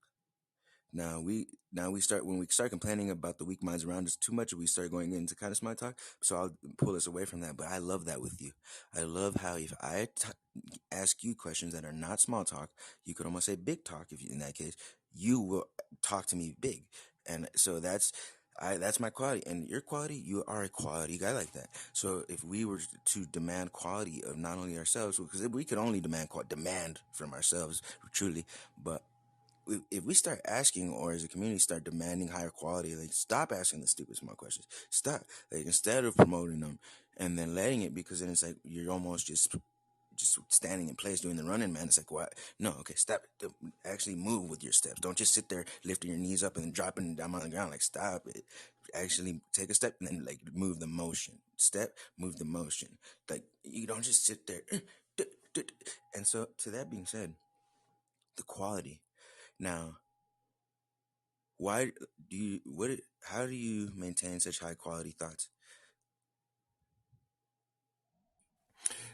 Now we start when we start complaining about the weak minds around us too much, we start going into kind of smart talk. So I'll pull us away from that. But I love that with you. I love how if ask you questions that are not small talk, you could almost say big talk. If you, in that case, you will talk to me big, and so that's my quality, and your quality. You are a quality guy like that. So if we were to demand quality of not only ourselves, because we could only demand from ourselves truly, but if we start asking, or as a community start demanding higher quality, like, stop asking the stupid small questions. Stop, like, instead of promoting them and then letting it, because then it's like you're almost just standing in place doing the running man. It's like, what? No, okay, stop. Actually move with your steps. Don't just sit there lifting your knees up and then dropping down on the ground. Like, stop it. Actually take a step and then, like, move the motion. Step, move the motion. Like, you don't just sit there. And so, to that being said, the quality. Now, why do you how do you maintain such high quality thoughts?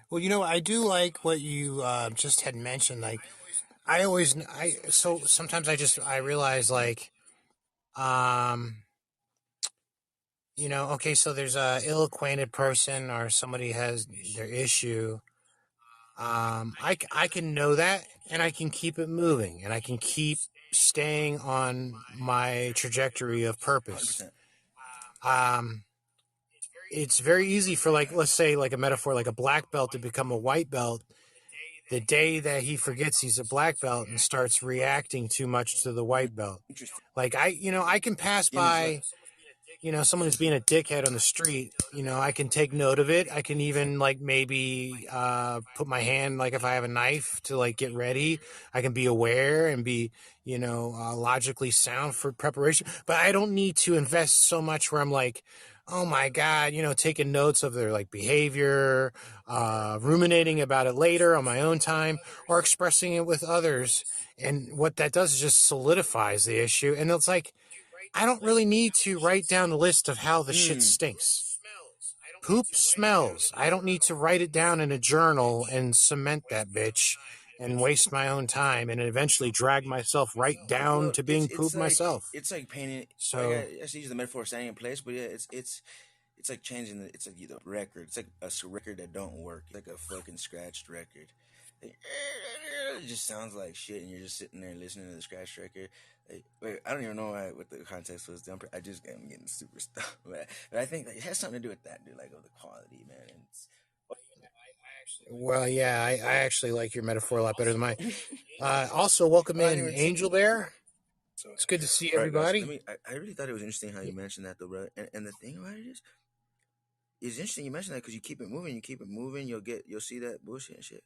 Well, I do like what you just had mentioned. Like, so sometimes I realize, like, Um, okay, so there's a ill-acquainted person or somebody has their issue. I can know that, and I can keep it moving, and I can keep staying on my trajectory of purpose.
100%.
It's very easy for, like, let's say, like a metaphor, like a black belt to become a white belt the day that he forgets he's a black belt and starts reacting too much to the white belt.
Interesting.
Like, I can pass by, someone who's being a dickhead on the street. I can take note of it. I can even, like, maybe put my hand, like, if I have a knife, to, like, get ready. I can be aware and be, logically sound for preparation. But I don't need to invest so much where I'm like, oh my God, taking notes of their, like, behavior, ruminating about it later on my own time, or expressing it with others. And what that does is just solidifies the issue. And it's like, I don't really need to write down the list of how the shit stinks. Poop smells. I don't need to write it down in a journal and cement that bitch and waste my own time and eventually drag myself right down to being poop myself.
It's like painting.
So
Like I use the metaphor of standing in place, but yeah, it's like changing it's like the record. It's like a record that don't work. It's like a fucking scratched record. Like, it just sounds like shit, and you're just sitting there listening to the scratched record. Like, wait, I don't even know what the context was. I'm getting super stuff, but I think that it has something to do with that, dude. Like of the quality, man. And
well, yeah, I actually like your metaphor a lot better than mine. Also, welcome in Angel Bear. It's good to see everybody.
Right, guys, I really thought it was interesting how you mentioned that, though, brother. And the thing about it is, it's interesting you mentioned that because you keep it moving, you'll see that bullshit and shit.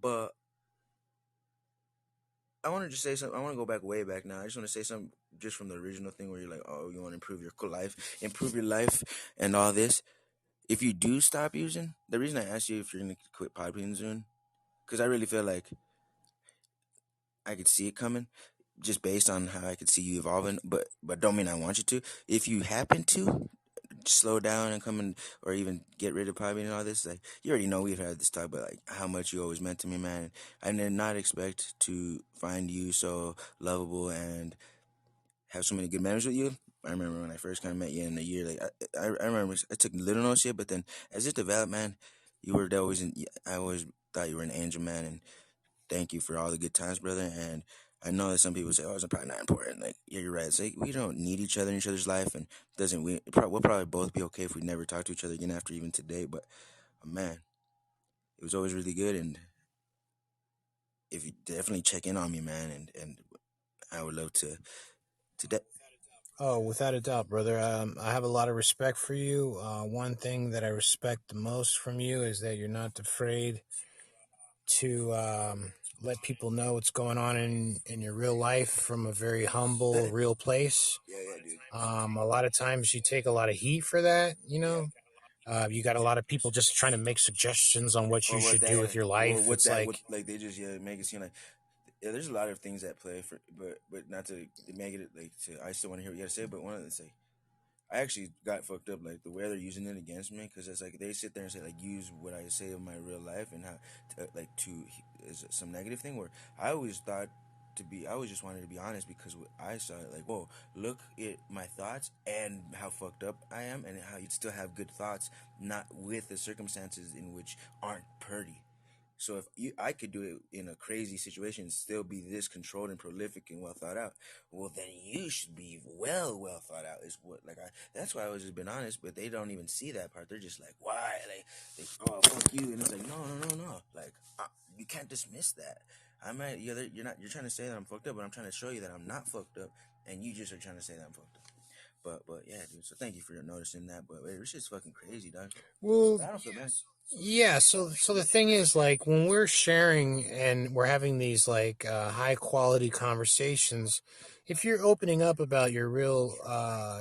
But I want to just say something. I want to go back way back now. I just want to say something just from the original thing where you're like, oh, you want to improve your life, and all this. If you do stop using, the reason I asked you if you're gonna quit Podbean soon, because I really feel like I could see it coming, just based on how I could see you evolving. But don't mean I want you to. If you happen to slow down and come in, or even get rid of Podbean and all this, like you already know we've had this talk, but like how much you always meant to me, man. I did not expect to find you so lovable and have so many good memories with you. I remember when I first kind of met you in a year, like I remember I took little no shit, but then as it developed, man, you were always I always thought you were an angel, man, and thank you for all the good times, brother. And I know that some people say, "Oh, it's probably not important." Like, yeah, you're right. It's like we don't need each other in each other's life, and we'll probably both be okay if we never talk to each other again after even today. But man, it was always really good, and if you definitely check in on me, man, and I would love to.
Oh, without a doubt, brother. I have a lot of respect for you. One thing that I respect the most from you is that you're not afraid to let people know what's going on in your real life from a very humble, real place.
Yeah, dude.
A lot of times you take a lot of heat for that, you got a lot of people just trying to make suggestions on what you should do with your life. It's like,
they just make it seem like there's a lot of things at play for, but not to make it like I still want to hear what you got to say, but one of them say I actually got fucked up, like the way they're using it against me, because it's like they sit there and say like use what I say in my real life and how is some negative thing where I always just wanted to be honest because I saw it like, whoa, look at my thoughts and how fucked up I am and how you'd still have good thoughts, not with the circumstances in which aren't pretty. So if I could do it in a crazy situation and still be this controlled and prolific and well thought out, well then you should be well thought out. Is what that's why I was just been honest, but they don't even see that part. They're just like, why? Like oh fuck you, and it's like no. Like you can't dismiss that. You're trying to say that I'm fucked up, but I'm trying to show you that I'm not fucked up, and you just are trying to say that I'm fucked up. But yeah, dude. So thank you for noticing that. But this shit's fucking crazy, dog.
well,
I don't feel bad.
yeah, so the thing is, like, when we're sharing and we're having these like high quality conversations, if you're opening up about your real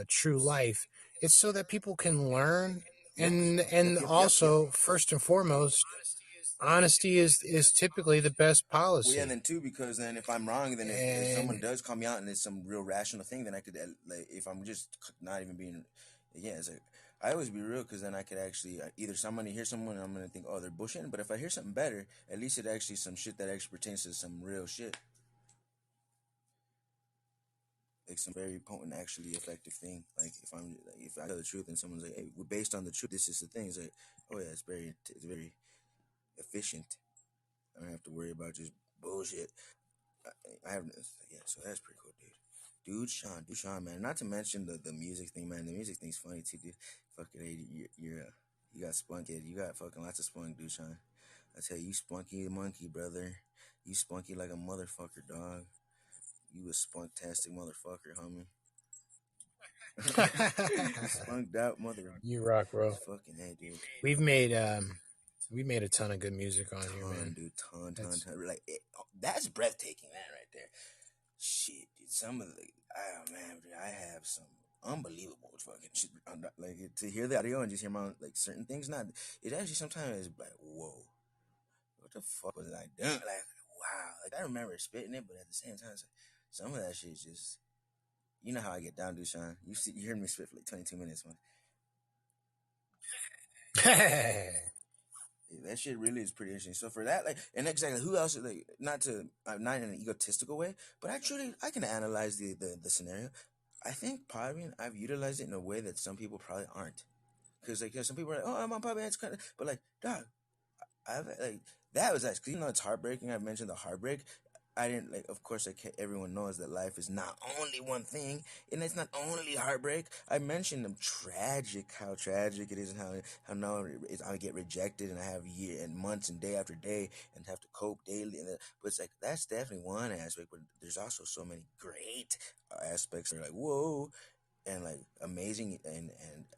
true life, it's so that people can learn, and also first and foremost, honesty is typically the best policy.
Well, yeah, and then too, because then if I'm wrong, then if someone does call me out and it's some real rational thing, then I could like if I'm just not even being, yeah, it's like I always be real because then I could actually either hear someone and I'm gonna think, oh, they're bullshitting, but if I hear something better, at least it actually some shit that actually pertains to some real shit. like some very potent, actually effective thing. Like if I tell the truth and someone's like, "Hey, we're based on the truth. This is the thing." It's like, oh yeah, it's very efficient. I don't have to worry about just bullshit. I have yeah, so that's pretty cool, dude. Dude, Sean, man. Not to mention the music thing, man. The music thing's funny too, dude. Fucking, hey, you got spunky. You got fucking lots of spunk, dude, Sean. I tell you, spunky monkey, brother. You spunky like a motherfucker, dog. You a spunktastic motherfucker, homie. Spunked out mother.
You rock, bro.
Fucking hey, dude.
We've made a ton of good music on here, man.
Dude, ton. Like that's breathtaking, man, right there. Shit, dude. Some of the oh man, dude, I have some unbelievable fucking shit. Like to hear the audio and just hear my like certain things. Not it actually sometimes is like whoa, what the fuck was I doing? Like wow, like I remember spitting it, but at the same time, it's like, some of that shit is just. You know how I get down, Dushan. You heard me spit for like 22 minutes, man. That shit really is pretty interesting. So for that, like, and exactly who else? Like, not in an egotistical way, but I can analyze the scenario. I think Podbean, I've utilized it in a way that some people probably aren't, because like some people are like, oh, I'm on Podbean, it's kind of, but like, dog, I've like that was actually, you know, it's heartbreaking. I've mentioned the heartbreak. I didn't like. Of course, everyone knows that life is not only one thing, and it's not only heartbreak. I mentioned how tragic it is, and how now I get rejected, and I have year and months and day after day, and have to cope daily. But it's like that's definitely one aspect. But there's also so many great aspects that are like whoa, and like amazing, and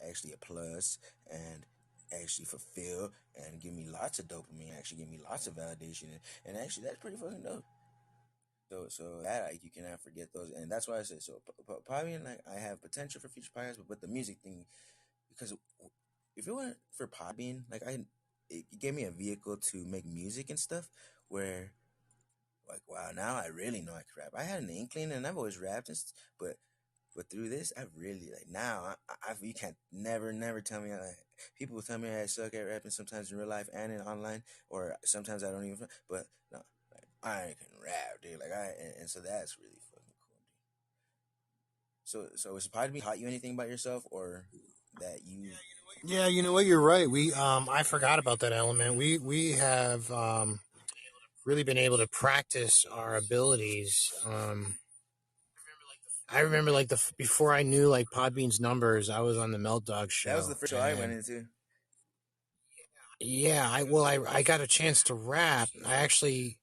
actually a plus, and actually fulfill and give me lots of dopamine, actually give me lots of validation, and actually that's pretty fucking dope. So that like you cannot forget those, and that's why I said so. Probably like I have potential for future podcasts, but the music thing, because if it weren't for Podbean, like it gave me a vehicle to make music and stuff. Where like wow, now I really know I can rap. I had an inkling, and I've always rapped, but through this, I really like now. You can't never tell me. People tell me I suck at rapping sometimes in real life and in online, or sometimes I don't even. But no, I can rap, dude. Like and so that's really fucking cool, dude. So has Podbean taught you anything about yourself, or that you?
Yeah, you know what? You're right. I forgot about that element. We have really been able to practice our abilities. I remember like before I knew like Podbean's numbers, I was on the Melt Dog show.
That was the first show I went into.
Yeah, I got a chance to rap. I actually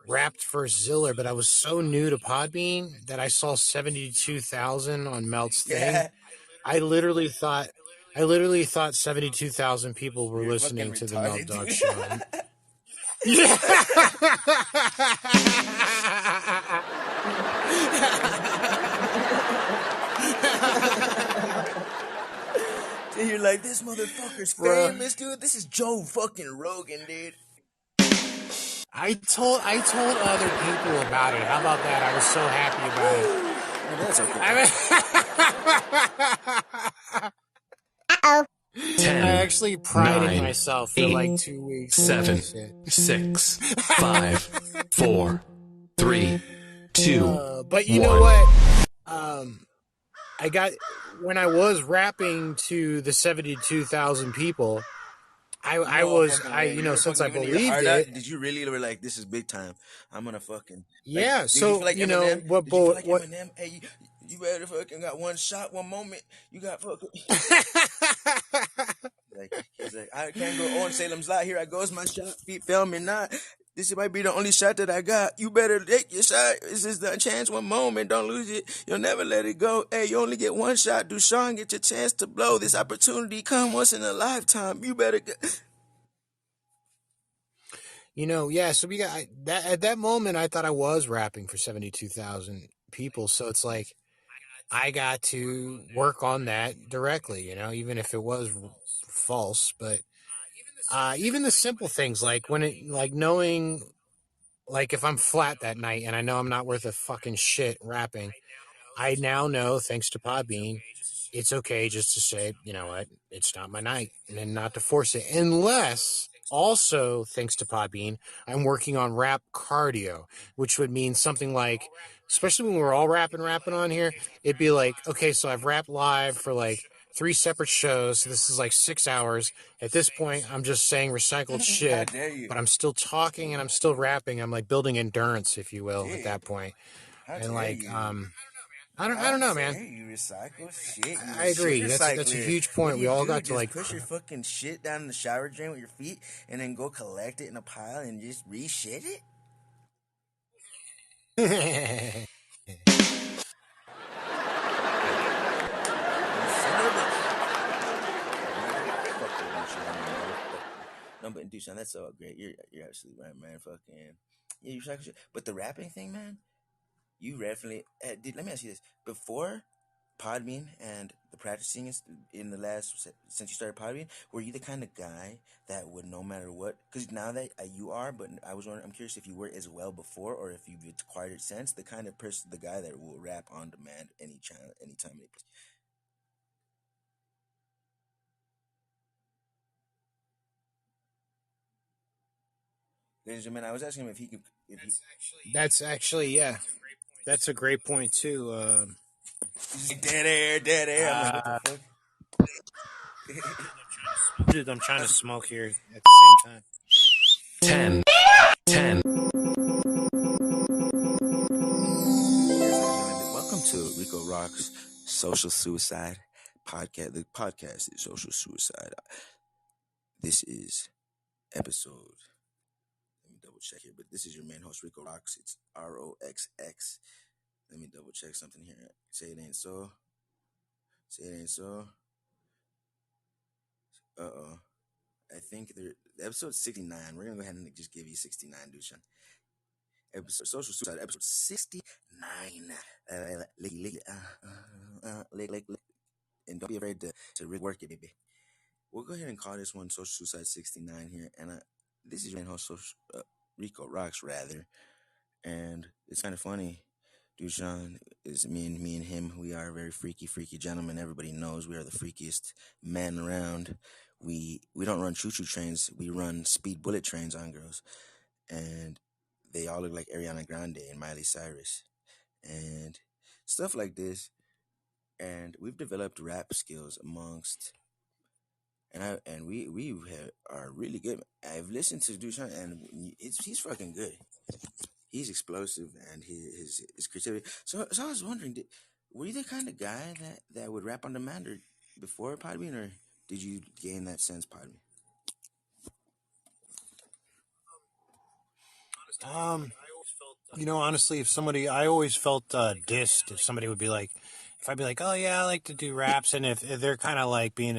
rapped for Ziller, but I was so new to Podbean that I saw 72,000 on Melt's thing.
Yeah.
I literally thought 72,000 people were listening to the Melt Dog show. Yeah.
You're like, this motherfucker's famous, dude. This is Joe fucking Rogan, dude.
I told other people about it. How about that? I was so happy about it.
That's
okay.
10,
I actually prided
9,
myself for
8,
like 2 weeks.
7, 6, 5, 4, 3, 2.
But you
1.
know what? I got when I was rapping to the 72,000 people. Since I believed it.
Did you really were like, this is big time? I'm gonna fucking.
Yeah.
Like,
so
like
you know
Eminem?
what?
Did you feel like Eminem? Hey, you better fucking got one shot, one moment. You got fucking. He's like, I can't go on Salem's Lot. Here I goes my shot. Feet fail me not. This might be the only shot that I got. You better take your shot. This is the chance, one moment. Don't lose it. You'll never let it go. Hey, you only get one shot. Dushan, get your chance to blow. This opportunity come once in a lifetime. You better get.
You know, yeah. So we got that at that moment. I thought I was rapping for 72,000 people. So it's like I got to work on that directly. You know, even if it was false, but even the simple things like knowing, like if I'm flat that night and I know I'm not worth a fucking shit rapping, I now know, thanks to Podbean, it's okay just to say, you know what, it's not my night, and then not to force it. Unless, also, thanks to Podbean, I'm working on rap cardio, which would mean something like especially when we're all rapping on here, it'd be like, okay, so I've rapped live for like 3 separate shows. So this is like 6 hours. At this point, I'm just saying recycled shit,
dare you?
but I'm still talking and I'm still rapping. I'm like building endurance, if you will, at that point.
How
And
dare
like,
you?
I don't know,
How
man.
dare you recycle shit? You
I agree.
shit
That's a
recycler.
huge
What
point.
do
We
you
all
do?
got to
Just
like.
push your fucking shit down in the shower drain with your feet and then go collect it in a pile and just re-shit it? No, but Dushan, that's so great. You're absolutely right, man. Fucking yeah, you recycle shit. But the rapping thing, man, you definitely let me ask you this: before Podbean and the practicing is in the last since you started Podbean, were you the kind of guy that would no matter what? Because now that you are, but I'm curious if you were as well before, or if you've acquired it since. The kind of person, the guy that will rap on demand anytime, any place. Ladies and gentlemen, I was asking him if he could.
That's actually, yeah, that's a great point too.
He's like, dead air. I'm like, what the fuck?
Dude, I'm trying to smoke here at the same time.
10.
Welcome to Rico Rock's Social Suicide Podcast. The podcast is Social Suicide. This is episode. Let me double check here, but this is your main host, Rico Rocks. It's ROXX. Let me double check something here. Say it ain't so. Say it ain't so. I think episode 69. We're gonna go ahead and just give you 69, Dushan. Episode Social Suicide, episode 69. And don't be afraid to rework it, baby. We'll go ahead and call this one Social Suicide 69 here. And this is your main host, Rico Rocks, rather. And it's kind of funny. Dushan is me and him. We are very freaky gentlemen. Everybody knows we are the freakiest men around. We don't run choo-choo trains. We run speed bullet trains on girls. And they all look like Ariana Grande and Miley Cyrus. And stuff like this. And we've developed rap skills amongst, and we are really good. I've listened to Dushan, and he's fucking good. He's explosive, and his creativity. So I was wondering, were you the kind of guy that would rap on demand or before Podbean, or did you gain that sense Podbean?
Honestly, I always felt dissed if somebody would be like, if I'd be like, oh yeah, I like to do raps, and if they're kind of like being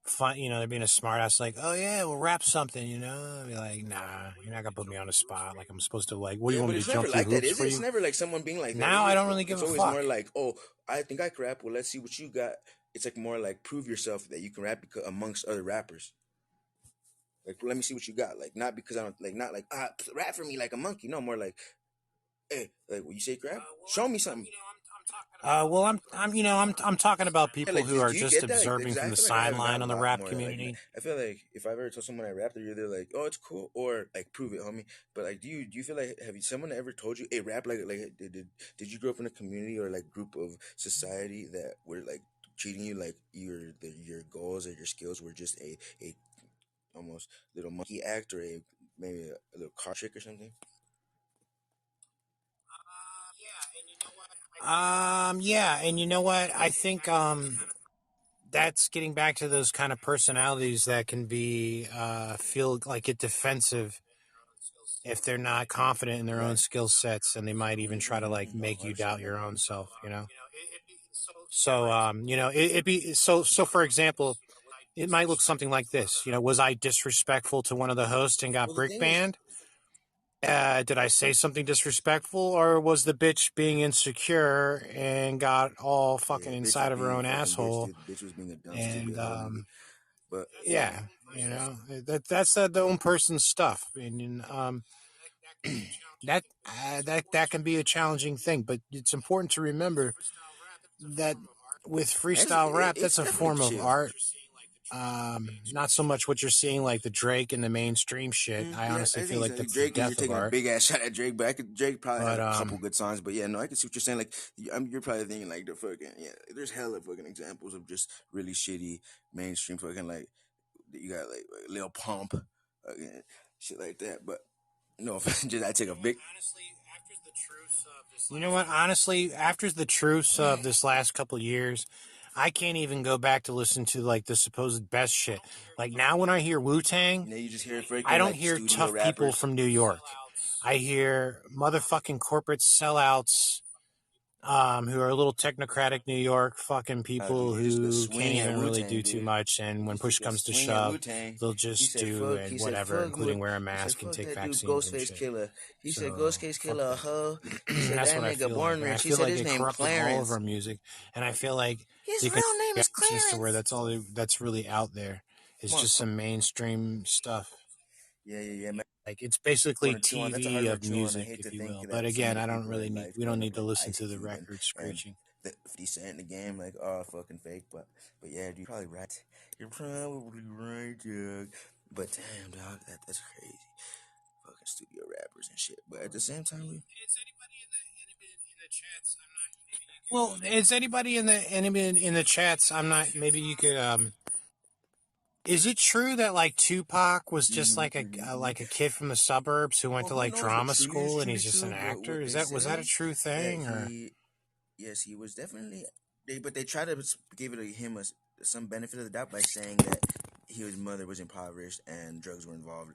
fun, they're being a smart ass, like, oh yeah, we'll rap something, I'd be like, nah, you're not gonna put me on the spot, like I'm supposed to, like, what do you want me to jump through hoops for you?
It's never like someone being like that.
Now I don't really give a fuck.
It's always more like, oh, I think I can rap. Well, let's see what you got. It's like more like prove yourself that you can rap amongst other rappers. Like, let me see what you got. Like, not because I don't like, not like rap for me like a monkey. No, more like, hey, like when you say crap, show me something.
Well, I'm talking about people who are just
get that?
observing from the sideline on the rap community.
Like, I feel like if I've ever told someone I rap, they're either like, "Oh, it's cool," or like, "Prove it, homie." But like, do you feel like someone ever told you, "Hey, rap like did you grow up in a community or like group of society that were like treating you like your goals or your skills were just a almost little monkey act or maybe a little car trick or something?"
Yeah, and you know what? I think that's getting back to those kind of personalities that can be feel like get defensive if they're not confident in their own skill sets, and they might even try to like make you doubt your own self. So it'd be so. For example, it might look something like this. Was I disrespectful to one of the hosts and got brick banned? Did I say something disrespectful, or was the bitch being insecure and got all fucking inside of her own asshole?
Bitch was being a dumb,
and
but
yeah, that's the own person's stuff, and that can be a challenging thing. But it's important to remember that with freestyle rap, that's a form of art. Not so much what you're seeing like the Drake and the mainstream shit. I
Yeah,
honestly
I
feel
think
like
so.
that's the
Drake, you're
death of
taking a
art.
big ass shot at Drake, but Drake probably has
But
a couple good songs. But yeah, no, I can see what you're saying. Like, you're probably thinking like the fucking there's hella fucking examples of just really shitty mainstream fucking like you got like Lil Pump, shit like that. But no, just I take a big.
you know what? Honestly, after the truths of this last couple of years, I can't even go back to listen to like the supposed best shit. Like now, when I hear Wu-Tang,
You just hear
I
freaking
don't
like
hear
studio
tough people
rappers.
from New York. I hear motherfucking corporate sellouts who are a little technocratic New York fucking people
He just took a
who can't
swing at
even
Wu
really
Tang,
do too
dude.
much. And when
He
push
took a
comes to
swing at Wu
shove,
Tang.
they'll
He
just
said,
do
"Fuck."
and
He said,
whatever,
"Fuck."
including wear a
He said,
mask and
"Fuck
take
that dude,
vaccines and
Ghostface
shit.
Killer." He said,
So
"Ghostface
fuck
Killer a
that.
hoe." He said,
That's
"That
what I
nigga
feel like.
born
And I
rich." He
feel
said
like
his
they
name
corrupted all of our
Clarence.
music. And I feel like
His
the
real name is
connections to where
Clarence.
that's all that's really out there is
Come on.
just some mainstream stuff.
Yeah, man.
Like it's basically
Want to chew on? That's a hard
TV
one
of
to chew on. I
music,
hate to
if you
think
will. But
that some of
again,
the
I don't
people
really
in
need.
life
We don't
growing up
need to
with
listen
Ice
to the
Cube
record
and
screeching.
the 50 Cent in the game, like, oh, fucking fake. But yeah, you're probably right. You're probably right, Doug. But damn, dog, that's crazy. Fucking studio rappers and shit. But at the same time,
Well, is anybody in the chats? I'm not. Maybe you could. Is it true that like Tupac was just like a kid from the suburbs who went
well,
to
who
like
knows what
drama
truly is
school and
truly
he's just an
true? But
actor?
what they
Was that a
say
true
that
thing or?
yes, he was definitely. But they try to give him some benefit of the doubt by saying that his mother was impoverished and drugs were involved.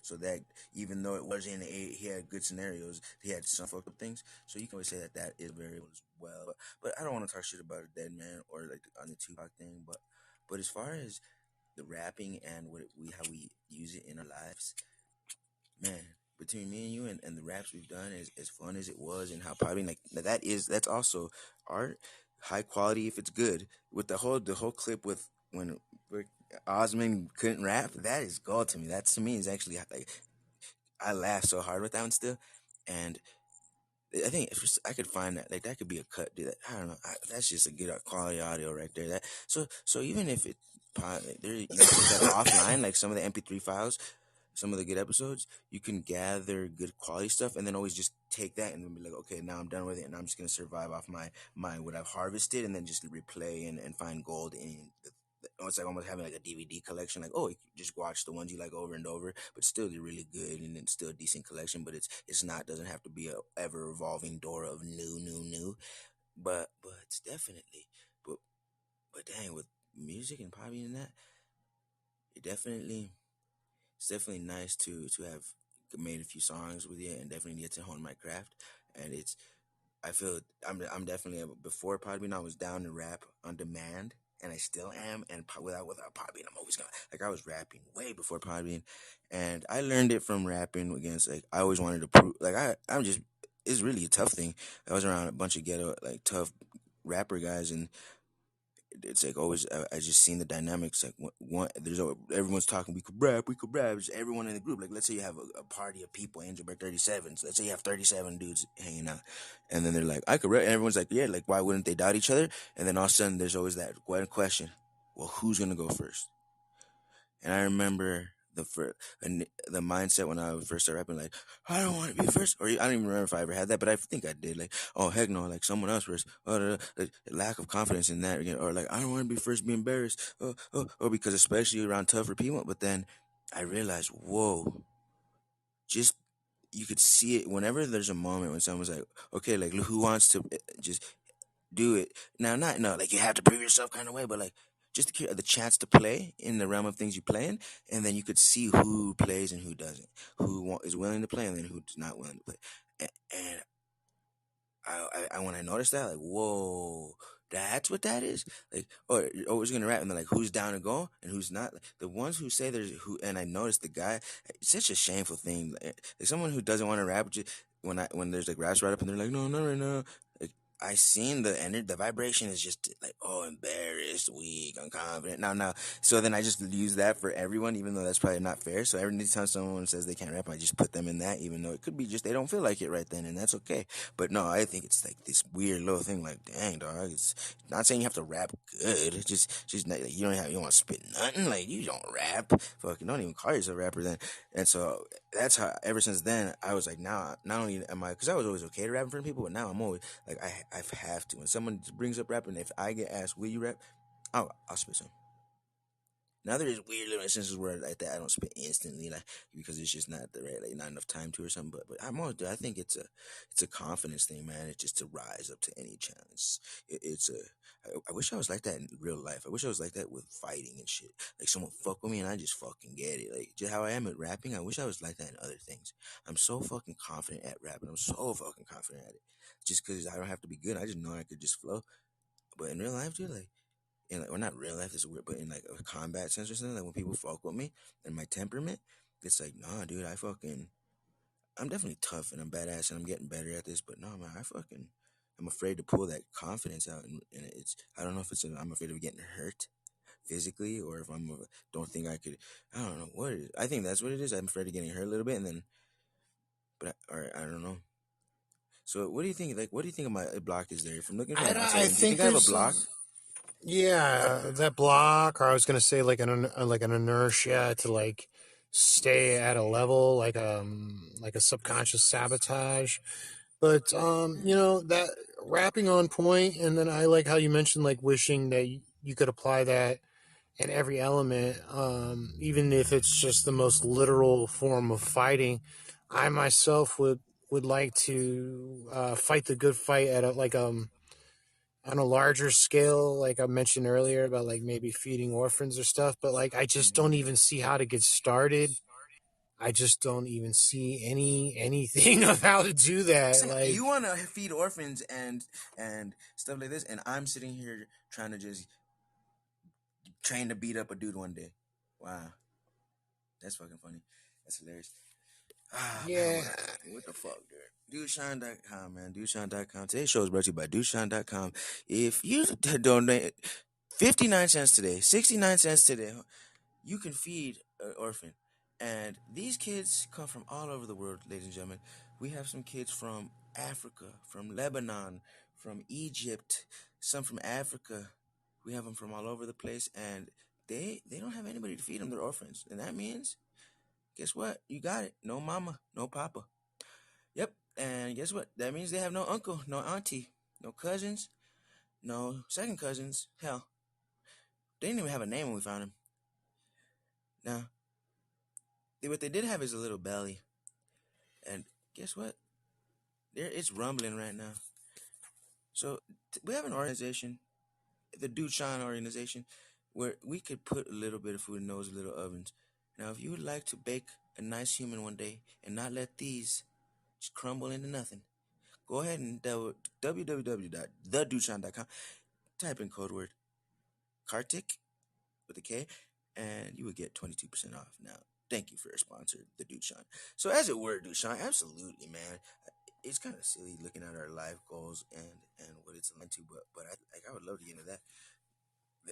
So that even though it wasn't he had good scenarios, he had some fucked up things. So you can always say that is variable as well. But I don't want to talk shit about a dead man or like on the Tupac thing. But as far as the rapping and how we use it in our lives, man, between me and you and the raps we've done, as fun as it was, and how probably like that's also art, high quality if it's good. With the whole clip with when Osmond couldn't rap, that is gold to me. That to me is actually like I laugh so hard with that one still, and I think I could find that like that could be a cut. Dude, I don't know. That's just a good quality audio right there. That so even if it there you can take that offline, like some of the MP3 files, some of the good episodes, you can gather good quality stuff and then always just take that and then be like, okay, now I'm done with it and I'm just gonna survive off my what I've harvested and then just replay and find gold in it's like almost having like a DVD collection. Like, oh, you just watch the ones you like over and over, but still they're really good and it's still a decent collection. But it's not doesn't have to be a ever evolving door of new. But it's definitely but dang with music and probably in that, it definitely it's definitely nice to have made a few songs with you and definitely get to hone my craft. And I feel I'm definitely before Podbean I was down to rap on demand and I still am. And without Podbean I'm always gonna like I was rapping way before Podbean, and I learned it from rapping against like I always wanted to prove like I'm just it's really a tough thing. I was around a bunch of ghetto like tough rapper guys and it's like always I just seen the dynamics like everyone's talking we could rap just everyone in the group like let's say you have a party of people Angel Bear 37s, let's say you have 37 dudes hanging out and then they're like I could rap and everyone's like yeah like why wouldn't they doubt each other and then all of a sudden there's always that one question, well who's gonna go first? And I remember the mindset when I first started rapping, like I don't want to be first, or I don't even remember if I ever had that, but I think I did. Like, oh heck no, like someone else first. Like, lack of confidence in that again, or like I don't want to be first, be embarrassed. Or because especially around tougher people. But then I realized, whoa, just you could see it whenever there's a moment when someone's like, okay, like who wants to just do it now? Not no, like you have to prove yourself kind of way, but like just the chance to play in the realm of things you play in, and then you could see who plays and who doesn't, is willing to play and then who's not willing to play. And when I noticed that, like, whoa, that's what that is. Like, oh, you're always gonna rap, and then like, who's down to go and who's not. Like, the ones who say there's who, and I noticed the guy. It's such a shameful thing. Like someone who doesn't want to rap, when there's like raps right up, and they're like, no, not right now. Like, I seen the vibration is just like, oh, embarrassed, weak, unconfident. Now. So then I just use that for everyone, even though that's probably not fair. So every time someone says they can't rap, I just put them in that, even though it could be just they don't feel like it right then, and that's okay. But no, I think it's like this weird little thing. Like, dang, dog, it's not saying you have to rap good. It's just not, like, you want to spit nothing. Like, you don't rap. Fucking don't even call yourself a rapper then. And so that's how. Ever since then, I was like, now not only am I, because I was always okay to rap in front of people, but now I'm always like, I have to. When someone brings up rapping, if I get asked, will you rap? I'll spit some. Now there's weird little instances where like that I don't spit instantly, like because it's just not the right, like not enough time to or something. But I'm always, I think it's a confidence thing, man. It's just to rise up to any challenge. I wish I was like that in real life. I wish I was like that with fighting and shit. Like someone fuck with me and I just fucking get it. Like just how I am at rapping. I wish I was like that in other things. I'm so fucking confident at rapping. I'm so fucking confident at it. Just because I don't have to be good. I just know I could just flow. But in real life, dude, like in like, well, not real life, it's weird, but in like a combat sense or something, like when people fuck with me and my temperament, it's like, nah, dude, I'm definitely tough and I'm badass and I'm getting better at this, but no, man, I'm afraid to pull that confidence out, and I don't know if I'm afraid of getting hurt physically or if don't think I could, I don't know what it is. I think that's what it is. I'm afraid of getting hurt a little bit, and then, or I don't know. So, what do you think? Like, what do you think of my block is there? From looking from the outside,
I
do you
think
think I have a
there's
block?
that block, or I was gonna say like an inertia to like stay at a level, like a subconscious sabotage. But that rapping on point, and then I like how you mentioned like wishing that you could apply that in every element, even if it's just the most literal form of fighting. I myself would like to fight the good fight at on a larger scale, like I mentioned earlier about like maybe feeding orphans or stuff. But like I just don't even see how to get started. I just don't even see anything of how to do that. Like,
You want to feed orphans and stuff like this, and I'm sitting here trying to just train to beat up a dude one day. Wow, that's fucking funny. That's hilarious. Ah, man,
yeah,
what the fuck, dude? DudeSean.com, man. DudeSean.com. Today's show is brought to you by DudeSean.com. If you donate 59 cents today, 69 cents today, you can feed an orphan. And these kids come from all over the world, ladies and gentlemen. We have some kids from Africa, from Lebanon, from Egypt, some from Africa. We have them from all over the place, and they don't have anybody to feed them. They're orphans, and that means, guess what? You got it. No mama, no papa. Yep. And guess what? That means they have no uncle, no auntie, no cousins, no second cousins. Hell, they didn't even have a name when we found them. Now, what they did have is a little belly. And guess what? It's rumbling right now. So we have an organization, the Dude Shine organization, where we could put a little bit of food in those little ovens. Now, if you would like to bake a nice human one day and not let these just crumble into nothing, go ahead and www.thedudeshine.com. Type in code word Kartik with a K, and you would get 22% off. Now, thank you for your sponsor, the Dude Shine. So, as it were, Dude Shine, absolutely, man. It's kind of silly looking at our life goals and what it's aligned to, but I would love to get into that.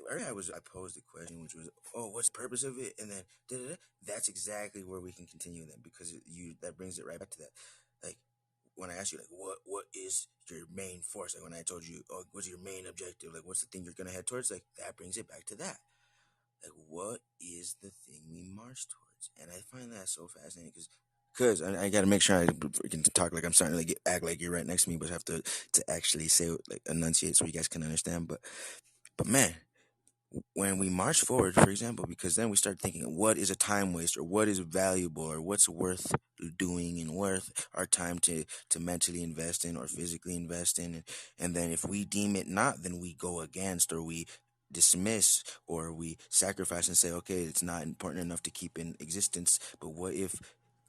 Earlier I posed a question, which was, oh, what's the purpose of it? And then da-da-da. That's exactly where we can continue then, because that brings it right back to that. Like when I asked you, like, what is your main force? Like when I told you, oh, what's your main objective? Like, what's the thing you're gonna head towards? Like that brings it back to that. Like, what is the thing we march towards? And I find that so fascinating because I got to make sure I can talk like I'm starting to like act like you're right next to me, but have to actually say like enunciate so you guys can understand. But man, when we march forward, for example, because then we start thinking, what is a time waste, or what is valuable, or what's worth doing and worth our time to mentally invest in or physically invest in, and then if we deem it not, then we go against, or we dismiss, or we sacrifice and say, okay, it's not important enough to keep in existence. But what if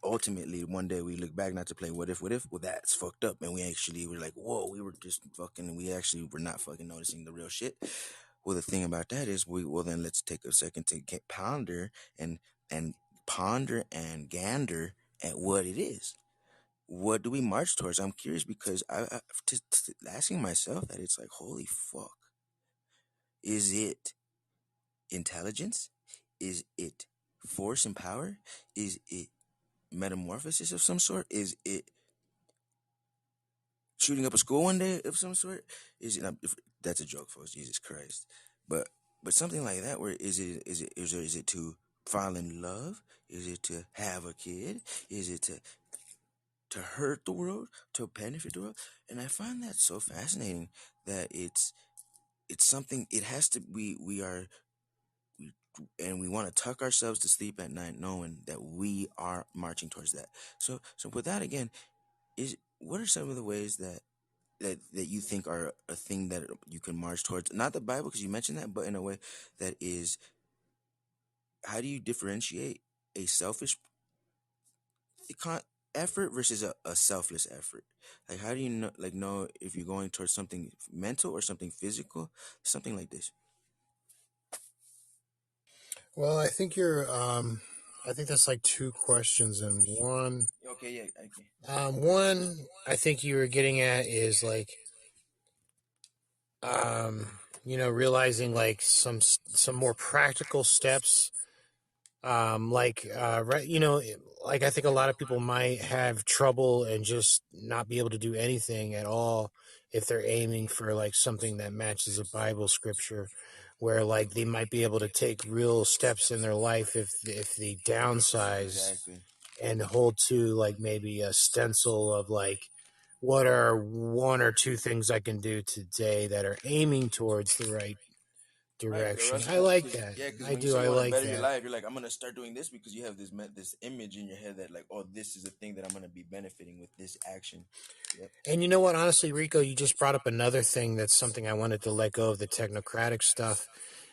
ultimately one day we look back, not to play what if, well, that's fucked up, and we actually were like, whoa, we were just fucking, we actually were not fucking noticing the real shit. Well, the thing about that is, then let's take a second to ponder and ponder and gander at what it is. what do we march towards? I'm curious because I just asking myself that, it's like, holy fuck, is it intelligence? Is it force and power? Is it metamorphosis of some sort? Is it shooting up a school one day of some sort? Is it? That's a joke, folks. Jesus Christ! But something like that. Where is it to fall in love? Is it to have a kid? Is it to hurt the world, to benefit the world? And I find that so fascinating that it's something. It has to. We are. We, and we want to tuck ourselves to sleep at night knowing that we are marching towards that. So with that, again, is what are some of the ways that you think are a thing that you can march towards? Not the Bible, because you mentioned that, but in a way that is, how do you differentiate a selfish effort versus a selfless effort? Like, how do you know if you're going towards something mental or something physical, something like this?
Well, I think that's like two questions in one.
Okay, yeah, okay.
One, I think you were getting at is like, realizing like some more practical steps. Right, like I think a lot of people might have trouble and just not be able to do anything at all if they're aiming for like something that matches a Bible scripture, where like they might be able to take real steps in their life if they downsize
Exactly.
and hold to like maybe a stencil of like, what are one or two things I can do today that are aiming towards the right
Right,
direction.
Russell,
I like
because
that.
yeah, because
I
when you
do.
say
I
you want to
like
better your
that.
life, you're like, I'm gonna start doing this because you have this image in your head that, like, oh, this is the thing that I'm gonna be benefiting with this action. Yep.
And you know what? Honestly, Rico, you just brought up another thing that's something I wanted to let go of the technocratic stuff.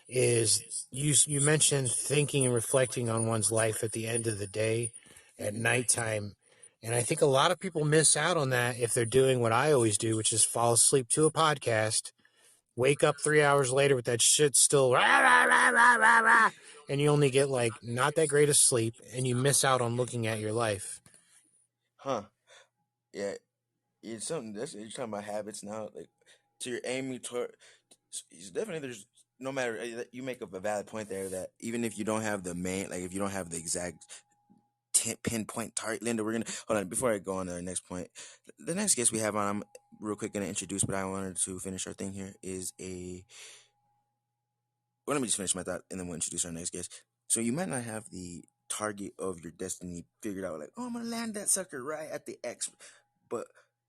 Is you mentioned thinking and reflecting on one's life at the end of the day, at nighttime, and I think a lot of people miss out on that if they're doing what I always do, which is fall asleep to a podcast, wake up 3 hours later with that shit still, rah, rah, rah, rah, rah, rah, and you only get like not that great of sleep, and you miss out on looking at your life.
Huh. Yeah. It's something that's, you're talking about habits now. Like, so you're aiming toward. It's definitely, there's no matter, you make up a valid point there that even if you don't have the main, like if you don't have the exact pinpoint target, Linda, we're gonna hold on before I go on to our next point. The next guest we have on, I'm real quick gonna introduce, but I wanted to finish our thing here. Is a Well, let me just finish my thought, and then we'll introduce our next guest. So you might not have the target of your destiny figured out, like, oh, I'm gonna land that sucker right at the X, but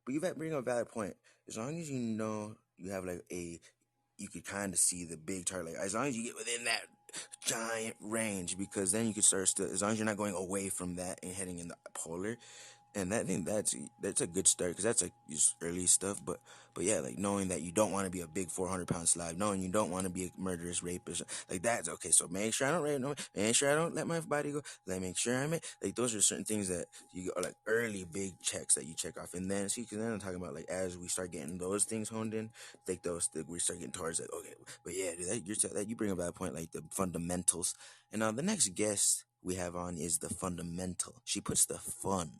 you bring up a valid point. As long as you know you have like you could kind of see the big target, like as long as you get within that giant range, because then you could start as long as you're not going away from that and heading in the polar. And that thing, that's a good start, because that's like just early stuff. But yeah, like knowing that you don't want to be a big 400-pound slob, knowing you don't want to be a murderous rapist, like that's okay. So make sure I don't rape no, make sure I don't let my body go. Like make sure I'm like, those are certain things that you are like early big checks that you check off, and then see, because then I'm talking about like as we start getting those things honed in, like those we start getting towards like, okay, but yeah, dude, that you bring up that point, like the fundamentals. And now the next guest we have on is the fundamental. She puts the fun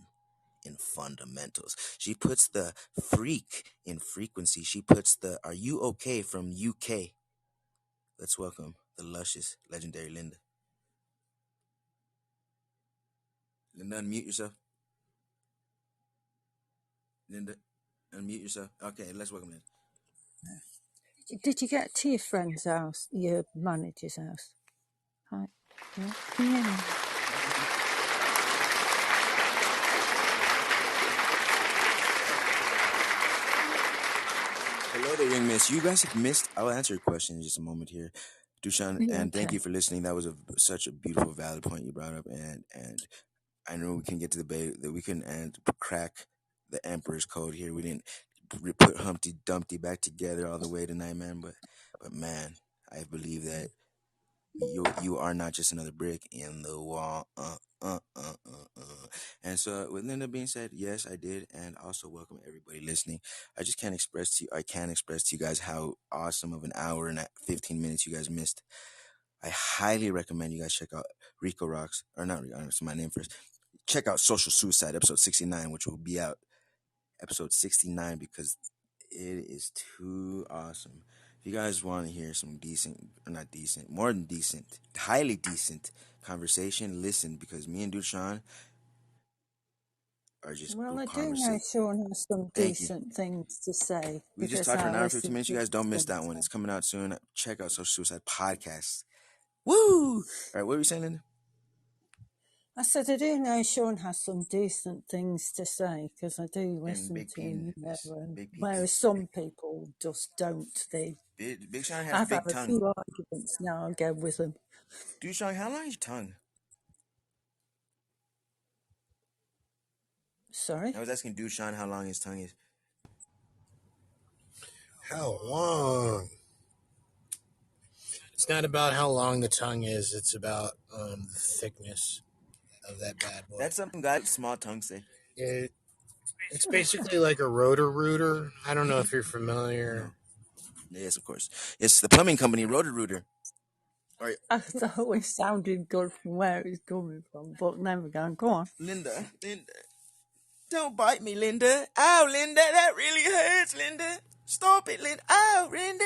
in fundamentals. She puts the freak in frequency. She puts the "Are you okay?" from UK. Let's welcome the luscious, legendary Linda. Linda, unmute yourself. Linda, unmute yourself. Okay, let's welcome Linda.
Did you get to your friend's house, your manager's house? Hi. Yeah. Can you hear me?
Hello there, young miss. You guys have missed. I'll answer your question in just a moment here, Dushan,
Yeah,
and thank
okay.
you for listening. That was such a beautiful, valid point you brought up, and I know we can get to the debate that we can crack the Emperor's code here. We didn't put Humpty Dumpty back together all the way tonight, man. But man, I believe that you are not just another brick in the wall. And so, with Linda being said, yes, I did, and also welcome everybody listening. I can't express to you guys how awesome of an hour and 15 minutes you guys missed. I highly recommend you guys check out Rico Rocks, or not Rico, so my name first. check out Social Suicide episode 69, which will be out episode 69 because it is too awesome. If you guys want to hear some decent, or not decent, more than decent, highly decent conversation, listen because me and Dushan are just
Well, I do know
conversate.
Sean has some
Thank you.
decent things to say
We just
because
talked for
I
an hour and 15
listen
minutes.
to
You guys don't miss
them.
that one. It's coming out soon. Check out Social Suicide Podcast. Woo! All right, what were you saying, Linda?
I said, I do know Sean has some decent things to say because I do
And
listen
Big
to him,
P, Big P,
whereas some people just don't.
Big Sean has
I've had
big
a
tongue.
few arguments now. I'll go with them.
Dushan, how long is your tongue?
Sorry?
I was asking Dushan how long his tongue is.
How long? It's not about how long the tongue is. It's about the thickness of that bad boy.
That's something guys with small tongues say.
It's basically like a Roto-Rooter. I don't know if you're familiar.
No. Yes, of course. It's the plumbing company, Roto-Rooter. All right.
I thought it sounded good from where it's coming from, but never going. Go on.
Linda. Don't bite me, Linda. Ow, Linda, that really hurts, Linda. Stop it, Linda. Ow, Linda.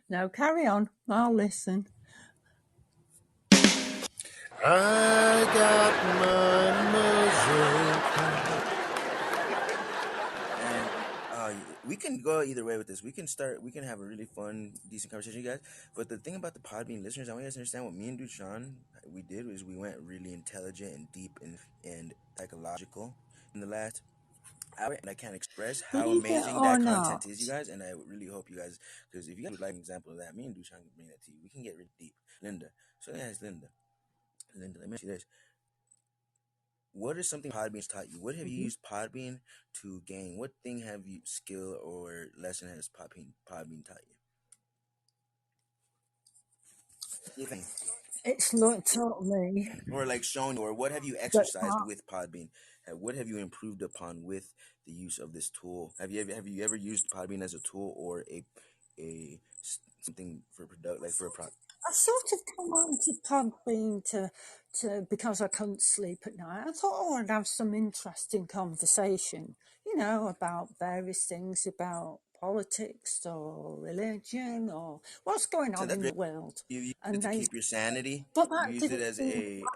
No, carry on. I'll listen.
I got my measure.
And we can go either way with this. We can have a really fun, decent conversation, you guys. But the thing about the Podbean listeners, I want you guys to understand what me and Dushan, we did was we went really intelligent and deep and psychological in the last hour, and I can't express how
Believe it
amazing
or
that
not,
content is, you guys. And I really hope you guys, because if you guys would like an example of that, me and Dushan can bring that to you. We can get really deep. Linda. So guys, Linda, let me ask you this. What is something Podbean's taught you? What have you used Podbean to gain? What thing have you skill or lesson has Podbean taught you? If any.
it's not taught me.
Or like shown, or what have you exercised with Podbean? What have you improved upon with the use of this tool? Have you ever used Podbean as a tool or a something for for a product?
I sort of come on to Podbean to because I couldn't sleep at night. I thought, oh, I'd have some interesting conversation, about various things, about politics or religion or what's going on in the world.
You use it to keep your sanity.
But
You
that
use it
didn't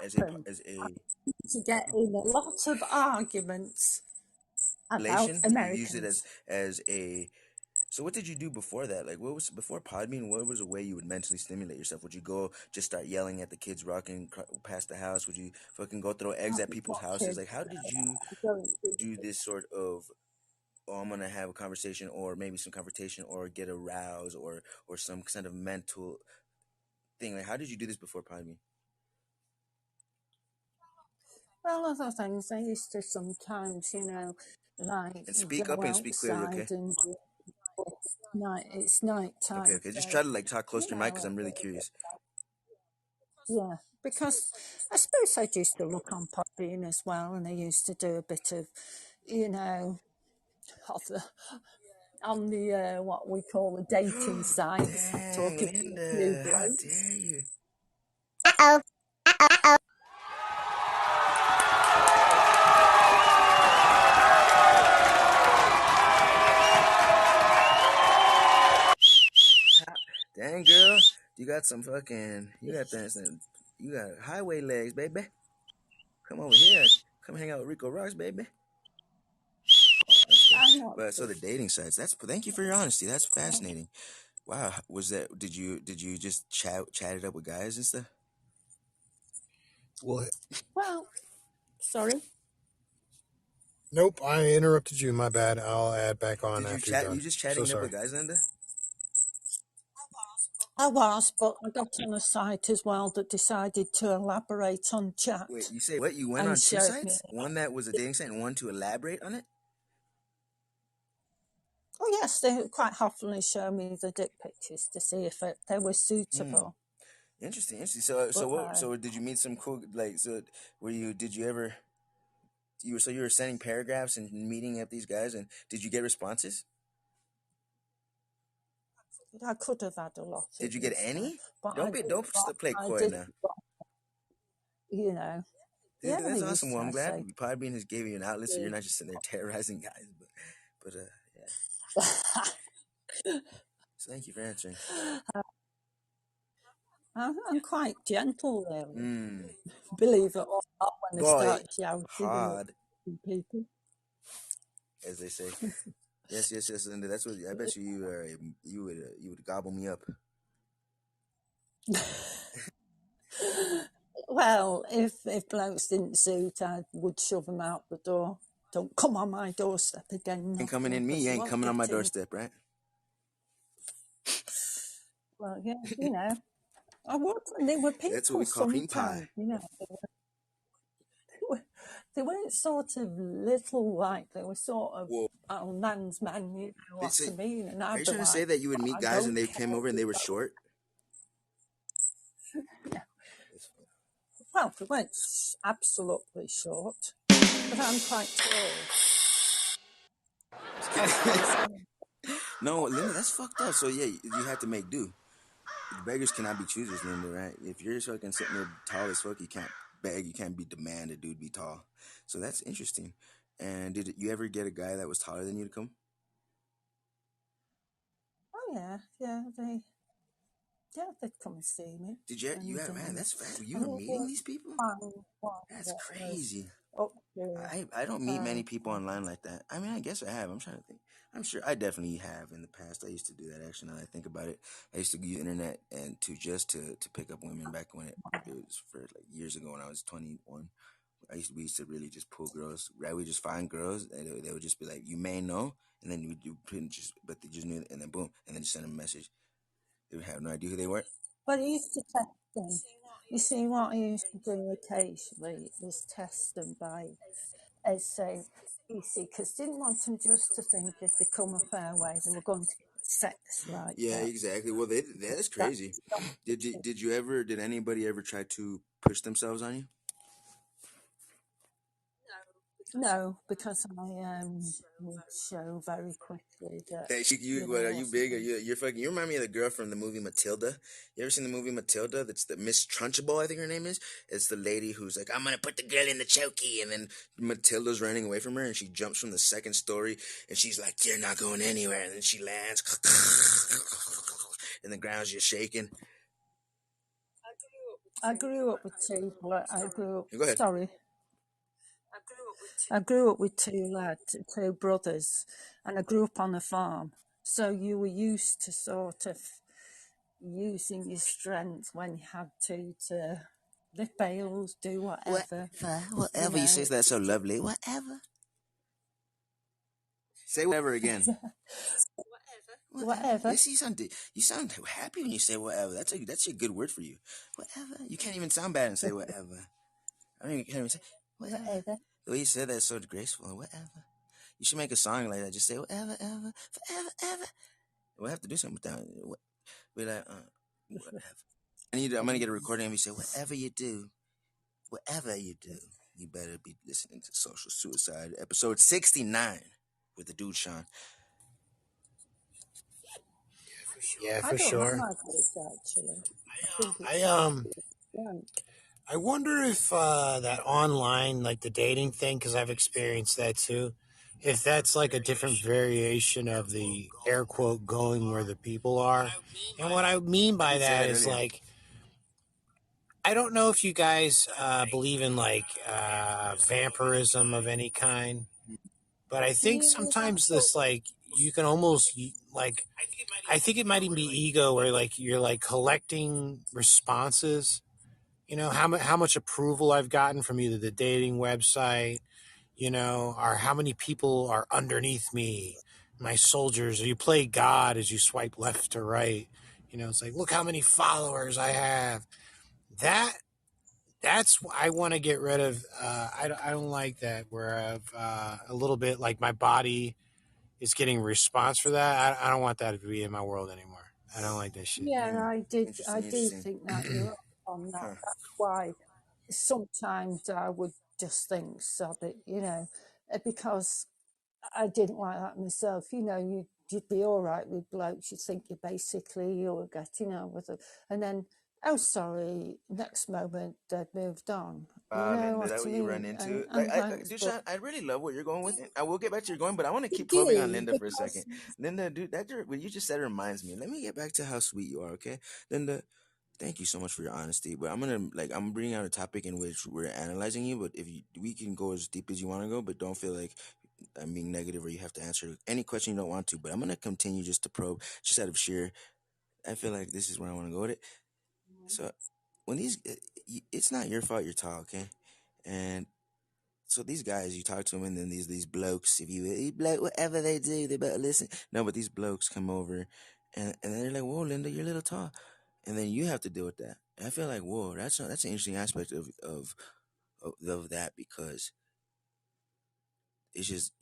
as
happen. To get in a lot of arguments about Americans.
You use it as a. So what did you do before that? Like, what was before Podbean? What was a way you would mentally stimulate yourself? Would you go just start yelling at the kids rocking past the house? Would you fucking go throw eggs at people's houses? Like, how did you do this sort of? Oh, I'm gonna have a conversation, or maybe some confrontation, or get aroused, or some kind of mental thing. Like, how did you do this before Podbean?
Well, other things I used to sometimes, like
and speak
go
up and speak clearly, okay?
And it's night time.
Okay. Just try to talk close to your mic because I'm really curious.
Yeah, because I suppose I used to look on Podbean as well, and I used to do a bit of, on the what we call the dating sites. Talking
Linda, how dare you? Dang, girl, you got highway legs, baby. Come over here. Come hang out with Rico Rocks, baby. But so the dating sites. Thank you for your honesty. That's fascinating. Wow, did you just chat it up with guys and stuff?
What?
Well, sorry.
Nope, I interrupted you. My bad. I'll add back on after you're done.
You just chatting up with guys, Linda?
I was, but I got on a site as well that decided to elaborate on chat.
Wait, you say what? You went on two sites? One that was a dating site and one to elaborate on it?
Oh, yes, they quite often show me the dick pictures to see if they were suitable.
Interesting. So did you meet some cool, you were sending paragraphs and meeting up these guys, and did you get responses?
I could have had a lot.
Did you get any? Don't play coy now.
Yeah,
That's
they used
awesome.
to
Well, I'm glad
say.
Podbean has gave you an outlet, so you're not just sitting there terrorizing guys. But yeah. So thank you for answering.
I'm quite gentle, really.
Mm.
Believe it or not, when I
Boy,
start shouting
hard,
at people.
as they say. Yes, Linda. That's what I bet you would gobble me up.
Well, if blokes didn't suit, I would shove them out the door. Don't come on my doorstep again.
Ain't coming in me.
because
You
they
ain't
won't
coming on my
get in.
doorstep, right?
Well, yeah, you know, I would. And they were
That's what
people
we call cream
sometimes,
pie.
you know. They weren't sort of little like, they were sort of
Well,
old man's man, you know what I mean? And
are
I'd
you
be
trying to say
like,
that you would meet
I
guys and
don't
they
care
came over and they
if
were
that-
short?
Well, they weren't absolutely short, but I'm quite tall.
No, Linda, that's fucked up. So yeah, you have to make do. The beggars cannot be choosers, Linda, right? If you're fucking sitting there tall as fuck, you can't beg, you can't be demand a dude be tall. So that's interesting. And did you ever get a guy that was taller than you to come?
Oh yeah, they'd come and see me.
Did you? You have, man, that's fact. You were meeting these people? That's crazy. I don't meet many people online like that. I mean, I guess I have. I'm trying to think. I'm sure I definitely have in the past. I used to do that actually. Now that I think about it, I used to use internet and to pick up women back when it was for like years ago when I was 21. We used to really just pull girls. Right, we just find girls and they would just be like, "You may know," and then you couldn't just, but they just knew, and then boom, and then just send them a message. They would have no idea who they were.
But I used to test them. You see, what I used to do occasionally was test them by, as say, you see, because didn't want them just to think if they come a fair way they were going to get sex like
Yeah,
that.
exactly. Well, that's crazy. Did anybody ever try to push themselves on you?
No, because I would show very quickly that.
What are you big? You're fucking. You remind me of the girl from the movie Matilda. You ever seen the movie Matilda? That's the Miss Trunchbull, I think her name is. It's the lady who's like, "I'm gonna put the girl in the chokey," and then Matilda's running away from her, and she jumps from the second story, and she's like, "You're not going anywhere," and then she lands, and the ground's just shaking.
I grew up with two.
Go ahead.
Sorry. I grew up with two brothers, and I grew up on a farm. So you were used to sort of using your strength when you had to lift bales, do whatever.
Whatever. You say that so lovely. Whatever. Say whatever again.
Whatever.
Yes, you sound happy when you say whatever. That's a good word for you. Whatever. You can't even sound bad and say whatever. I mean, you can't even say whatever. The way you said that is so graceful. Whatever. You should make a song like that. Just say whatever, ever, forever, ever. We'll have to do something with that. Be like, whatever. I'm gonna get a recording of you say whatever you do, you better be listening to Social Suicide, episode 69, with the dude Sean.
Yeah,
I
for
don't
sure.
know my voice, actually.
I wonder if that online, like the dating thing, because I've experienced that too, if that's like a different variation of the air quote going where the people are. And what I mean by that is like, I don't know if you guys believe in like vampirism of any kind, but I think sometimes this like you can almost like, I think it might even be ego where like you're like collecting responses. You know, how much approval I've gotten from either the dating website, you know, or how many people are underneath me, my soldiers, or you play God as you swipe left to right. You know, it's like, look how many followers I have. That's I want to get rid of. I don't like that where I've a little bit like my body is getting response for that. I don't want that to be in my world anymore. I don't like that shit.
Yeah, I do think that you're on that. That's why sometimes I would just think, sod it, you know, because I didn't like that myself. You know, you'd be all right with blokes. You'd think you're basically you're getting on with them, and then oh, sorry, next moment they'd moved on. You
Wow,
know
Linda, is that
what I
what you run
mean?
into? Like,
And thanks, but
Dushan, I really love where you're going with it. I will get back to your going, but I want to
you
keep probing on
do
Linda for a second.
because
Linda, dude, what you just said reminds me. Let me get back to how sweet you are, okay? Linda, thank you so much for your honesty. But I'm bringing out a topic in which we're analyzing you. But we can go as deep as you want to go, but don't feel like I'm being negative or you have to answer any question you don't want to. But I'm gonna continue just to probe, just out of sheer. I feel like this is where I want to go with it. So when it's not your fault you're tall, okay? And so these guys, you talk to them, and then these blokes, if you bloke, whatever they do, they better listen. No, but these blokes come over, and they're like, "Whoa, Linda, you're a little tall," and then you have to deal with that. And I feel like, whoa, that's an interesting aspect of that because it's just,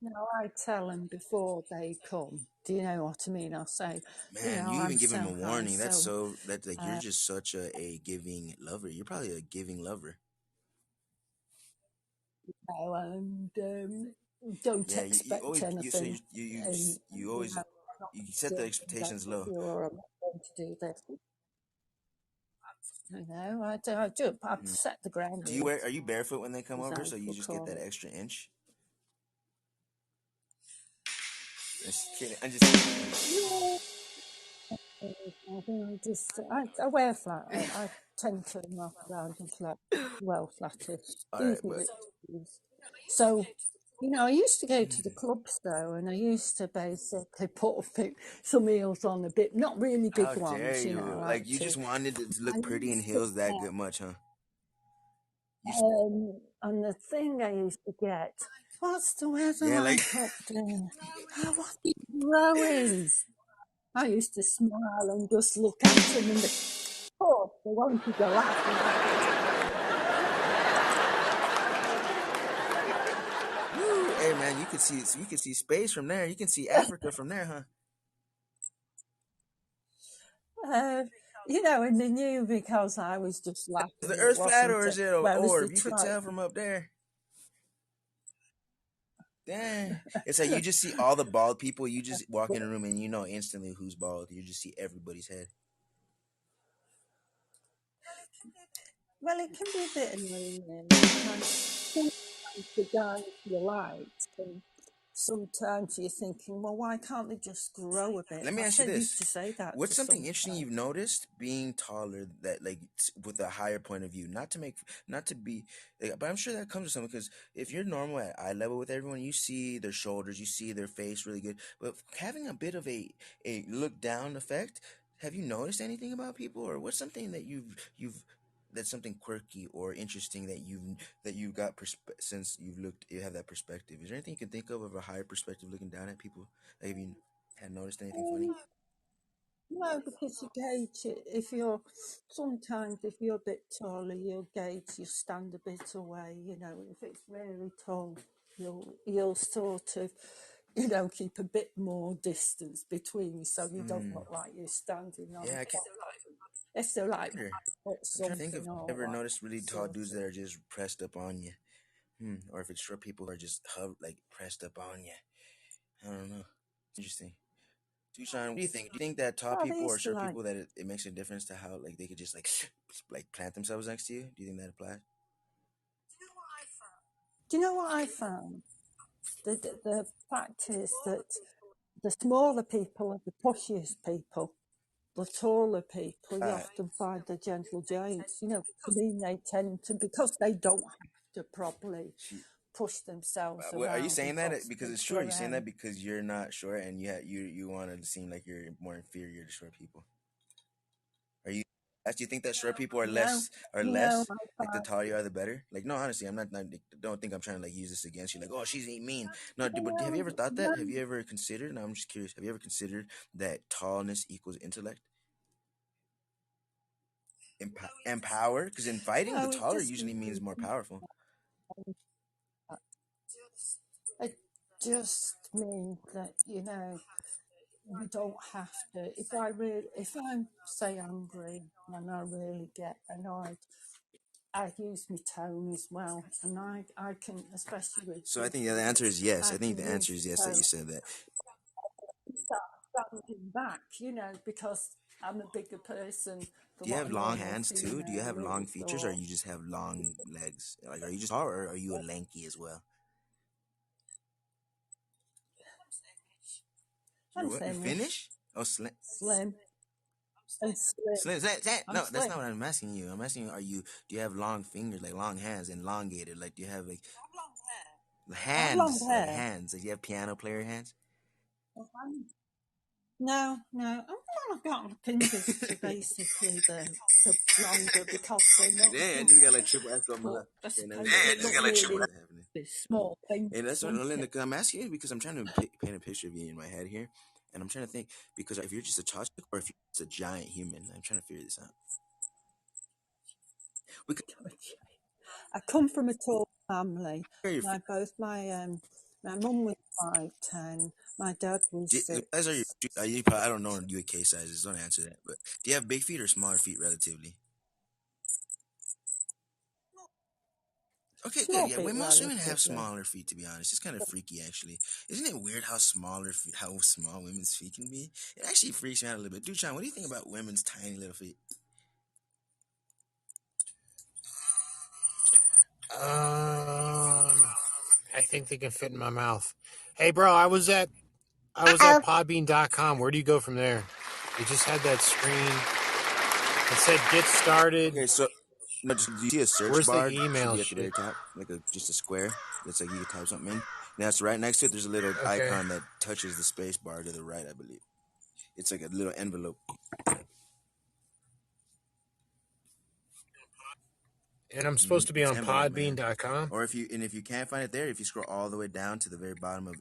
no, I tell them before they come. Do you know what I mean? I'll say, you
man,
know,
you even
I'm
give them
so
a
high,
warning.
so
That's like you're
uh,
just such a giving lover. You're probably a giving lover.
and don't
Yeah, you
expect
always
anything. And
you
you
always
know, I'm not
you set the
doing anything
expectations
that's
low.
pure. I'm not going to do this. You know, I do. I've
Mm.
set the ground
Do you
rules.
are you barefoot when they come over,
So
so you just get
call
that
it.
extra inch? Just kidding. I'm just.
Yeah, I think I wear flat. I tend to walk around in flat, well, flattish,
All right,
easy
but
rich shoes. So, you know, I used to go to the
mm,
clubs though, and I used to basically put some heels on a bit, not really big
how dare
ones, you know. I
you?
like
Like you
to.
just wanted it to
I
look pretty in
used to
heels that good much, huh? You, s-
And the thing I used to get, what's the weather
yeah, like
like up there? Oh, what's it growing? I used to smile and just look at them and of course they wanted to laugh and
woo, hey man, you could see space from there. You can see Africa from there, huh?
you know, and they knew because I was just
Is the
laughing, it
Earth flat
wasn't
or is
it?
it an
Whereas they
orb? You could
tried,
tell from up there. Dang, it's like you just see all the bald people. You just walk in a room and you know instantly who's bald. You just see everybody's head.
well, it can be a bit annoying because sometimes the guys you like, and sometimes you're thinking, well, why can't they just grow a bit?
Let me
I
ask you
said used
this:
to say that to
what's something
some
interesting
guys.
you've noticed being taller that like with a higher point of view? Not to be, like, but I'm sure that comes with something because if you're normal at eye level with everyone, you see their shoulders, you see their face really good. But having a bit of a look down effect, have you noticed anything about people, or what's something that you've that's something quirky or interesting that you've got since you have that perspective? Is there anything you can think of a higher perspective looking down at people? Like, have you had noticed anything funny?
Um, no, because you gauge it. If you're sometimes if you're a bit taller, you'll gauge. You stand a bit away. You know, if it's really tall, you'll sort of, you know, keep a bit more distance between you, so you don't
Mm,
look like you're standing on
yeah,
top. If they're like
wonder.
put
I'm trying to think if
something or
I've ever
like
noticed really tall
sort
dudes
of.
that are just pressed up on you. Or if it's short people who are just like pressed up on you. I don't know. It's interesting. Tucson, what do you think? Do you think that tall
Well, they
people or
used to
short
like.
people that it makes a difference to how like they could just like plant themselves next to you? Do you think that applies?
Do you know what I found? The fact is that the smaller people are the pushiest people. The taller people, you
Uh,
often find the gentle giants. You know, I mean, they tend to, because they don't have to properly
she,
push themselves
are you
around and
saying that
boss
because it's
people
true? Are you saying
around.
that because you're not short and you want to seem like you're more inferior to short people? Are you? Do you think that short people
No,
are
no,
less
I
like the
find,
taller you are the better? Like no, honestly, I'm not. Don't think I'm trying to like use this against you. Like oh, she's mean. No, but have you
no,
ever thought
no,
that? Have you ever considered? No, I'm just curious. Have you ever considered that tallness equals intellect and power? Because in fighting, the
no, it
taller
just
usually means
means
more powerful.
that. It just means that, you know, you don't have to. If I'm say angry and I really get annoyed, I use my tone as well, and I can, especially with
So I
big
think the answer
words,
is yes.
I
I think
can
the answer
use
is
the
yes that
tone.
you said that.
standing back, because I'm a bigger person
Do
than
you
what
have
a
long
normal
hands too? Do you
female
have long
is,
features, or
or
you just have long legs? Like, are you just tall, or are you a lanky as well? You're
I'm
what? You're
thinnish,
Finnish? Oh, slim.
slim, and slim. I'm
No, that's not
slim.
what I'm asking you. I'm asking you, do you have long fingers, like long hands, elongated? Like, do you have like
I have long
hands, like
hair.
hands? Like, do you have piano player hands?
No, no. I've got the fingers are basically the longer because they're not
Yeah, I
big
just got like
enough.
triple X on my
But
left.
I
Okay, now
suppose
we got
they look really like
happening.
these small
And
fingers,
that's what,
don't
Linda,
it?
'cause I'm asking you because I'm trying to paint a picture of you in my head here, and I'm trying to think because if you're just a child or if you're just a giant human, I'm trying to figure this out. We could
I come from a tall family.
compare your feet.
My mum was 5'10", my dad was
What size are your
6.
feet? You probably, I don't know UK sizes. Don't answer that. But do you have big feet or smaller feet relatively? Okay, good.
Small
Yeah,
feet
well, most women have
relatively.
smaller feet. To be honest, it's kind of freaky, actually. Isn't it weird how how small women's feet can be? It actually freaks me out a little bit. Duchan, what do you think about women's tiny little feet?
I think they can fit in my mouth. Hey, bro, I was at Podbean.com. Where do you go from there? It just had that screen. It said get started.
Okay, so no, do you see a search
Where's the
bar? Should
email
be at the very
shit?
top, like just a square. That's like you can type something in. Now it's right next to it. There's a little
Okay.
icon that touches the space bar to the right, I believe. It's like a little envelope.
And I'm supposed to be
It's
on
envelope, man.
Podbean.com.
Or if you can't find it there, if you scroll all the way down to the very bottom of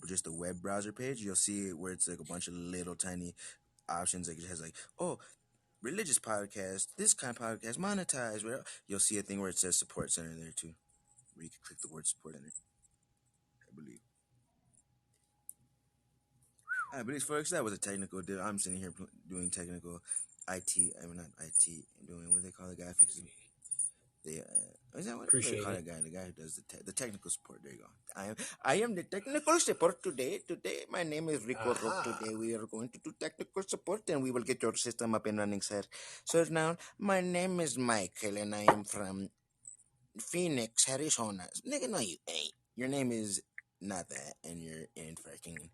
just the web browser page, you'll see where it's like a bunch of little tiny options. Like it has like, oh, religious podcast, this kind of podcast, monetize. Well, you'll see a thing where it says support center there too, where you can click the word support center, I believe. All right, but folks, that was a technical deal. I'm sitting here doing technical IT. I mean, not IT. Doing what do they call the guy fixing the. Is that what do they
Appreciate
call
it.
that guy? The guy who does the technical support. There you go. I am the technical support today. Today, my name is Rico Rock. Today, we are going to do technical support, and we will get your system up and running, sir. So now, my name is Michael, and I am from Phoenix, Arizona. Nigga, no, you ain't. Your name is not that, and you're in freaking.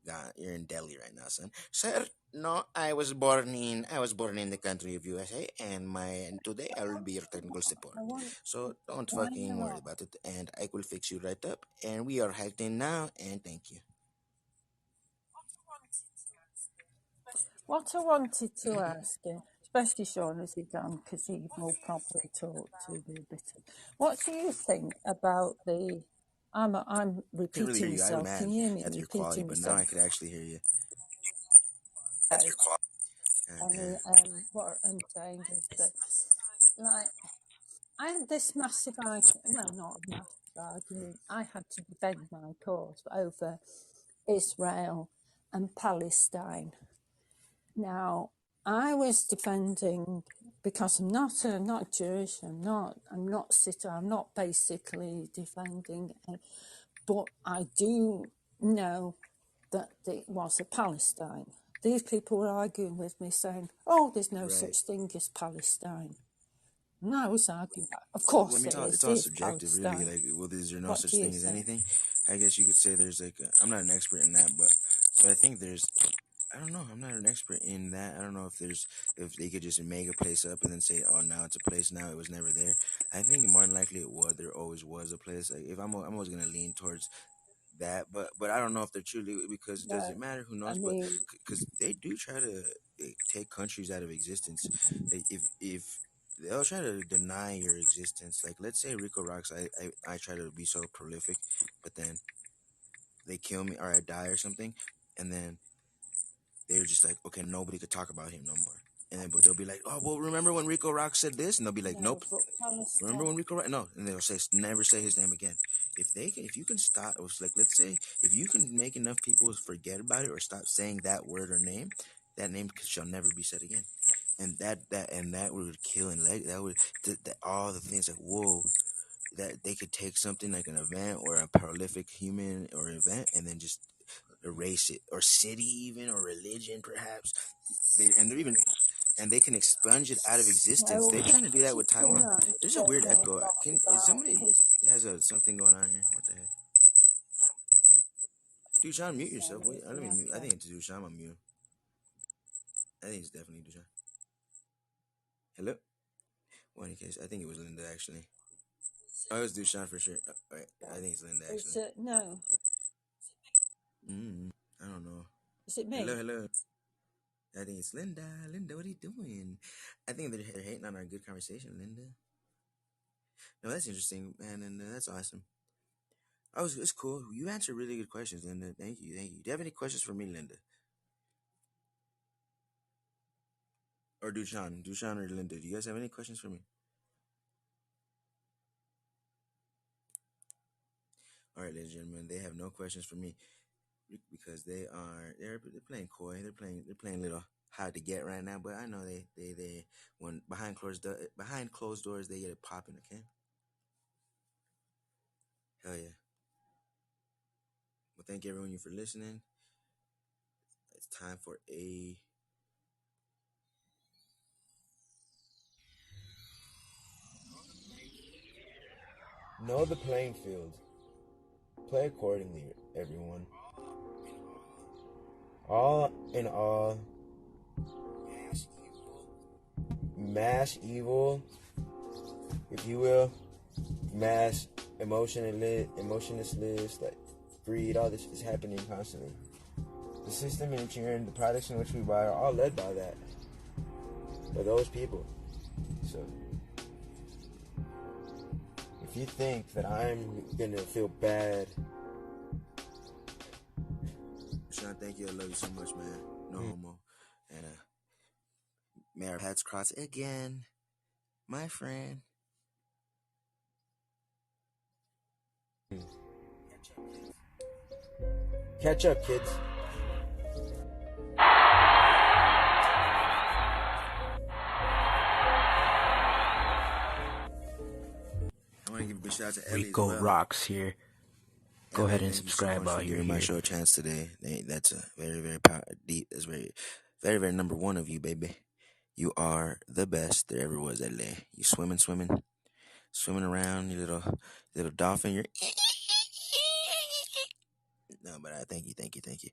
God, you're in Delhi right now, son. Sir, no, I was born in the country of USA, and today I will be your technical support. So don't fucking worry about it, and I will fix you right up. And we are hacking now, and thank you.
What I wanted to ask you, especially Sean as he gone, because he will probably talk to me a bit. What do you think about the? I'm
Can't really hear
repeating
you. I was
myself. Can
mad
you hear me
at your quality,
repeating
but now I
myself?
could actually hear you.
Okay.
And,
What I'm saying is that, like, I had this massive argument. Well, not a massive argument. I had to defend my cause over Israel and Palestine. Now, I was defending because I'm not Jewish. I'm not basically defending, but I do know that it was a Palestine. These people were arguing with me, saying, "Oh, there's no
right.
such thing as Palestine." And I was arguing, "Of
Well,
course
I mean,
there is.
it's all
There's
subjective, really.
Palestine."
Like, well, is there no
What
such
do you
thing as
say?
anything? I guess you could say there's like, I'm not an expert in that, but I think there's, I don't know. I'm not an expert in that. I don't know if they could just make a place up and then say, oh, now it's a place. Now it was never there. I think more than likely it was. There always was a place. Like, if I'm always gonna lean towards that, but I don't know if they're truly, because does it matter? Who knows?
I
But
mean,
because they do try to take countries out of existence. Like, if they'll try to deny your existence. Like, let's say Rico Rocks, I try to be so prolific, but then they kill me or I die or something, and then they're just like, okay, nobody could talk about him no more. And then, but they'll be like, oh, well, remember when Rico Rock said this? And they'll be like,
no,
nope.
but
Remember when Rico Rock? No. And they'll say, never say his name again. If you can stop, it's like, let's say, if you can make enough people forget about it or stop saying that word or name, that name shall never be said again. And that would kill and that would, all the things like, whoa, that they could take something like an event or a prolific human or event and then just erase it, or city even, or religion perhaps. They can expunge it out of existence.
Well,
They're trying to do that with Taiwan.
tonight,
There's a weird
they
echo.
talk
Is
about
somebody
history.
has something going on here? What the heck? Dushan, mute yourself. Wait, let me mute. I think it's Dushan. I'm mute. I think it's definitely Dushan. Hello? Well, in any case, I think it was Linda actually. Oh, it was Dushan for sure. All right, I think it's Linda
Is
actually.
it, no.
I don't know.
Is it me?
Hello. I think it's Linda. Linda, what are you doing? I think they're hating on our good conversation, Linda. No, that's interesting, man, and that's awesome. It's cool. You answer really good questions, Linda. Thank you. Do you have any questions for me, Linda? Or Dushan or Linda? Do you guys have any questions for me? All right, ladies and gentlemen, they have no questions for me because they're playing coy. They're playing little hard to get right now. But I know they when behind closed doors they get it popping. Okay. Hell yeah. Well, thank everyone for listening. It's time for a know the playing field. Play accordingly, everyone. All in all, mass evil, if you will, mass emotionless, like greed, all this is happening constantly. The system in which you're in, the products in which we buy are all led by that. By those people. So if you think that I'm gonna feel bad, Sean, thank you. I love you so much, man. No homo. And may our paths cross again, my friend. Catch up, kids. I want to give a big shout out to Ellie.
Rico Rocks here. Go ahead and subscribe while you're
giving my
here.
show a chance today. That's a very, very deep. That's very, very, very number one of you, baby. You are the best there ever was, LA. You swimming around, you little dolphin. You're no, but I thank you.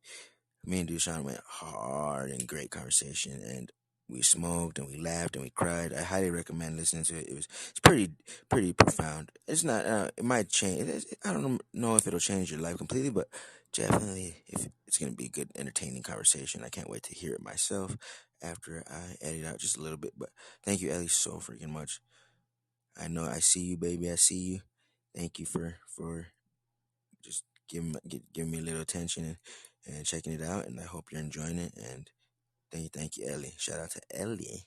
Me and Dushan went hard and great conversation, and we smoked and we laughed and we cried. I highly recommend listening to it. It's pretty profound. It's not. It might change. I don't know if it'll change your life completely, but definitely, if it's gonna be a good, entertaining conversation. I can't wait to hear it myself after I edit out just a little bit. But thank you, Ellie, so freaking much. I know I see you, baby. I see you. Thank you for just giving me a little attention and checking it out. And I hope you're enjoying it. And thank you, Ellie. Shout out to Ellie.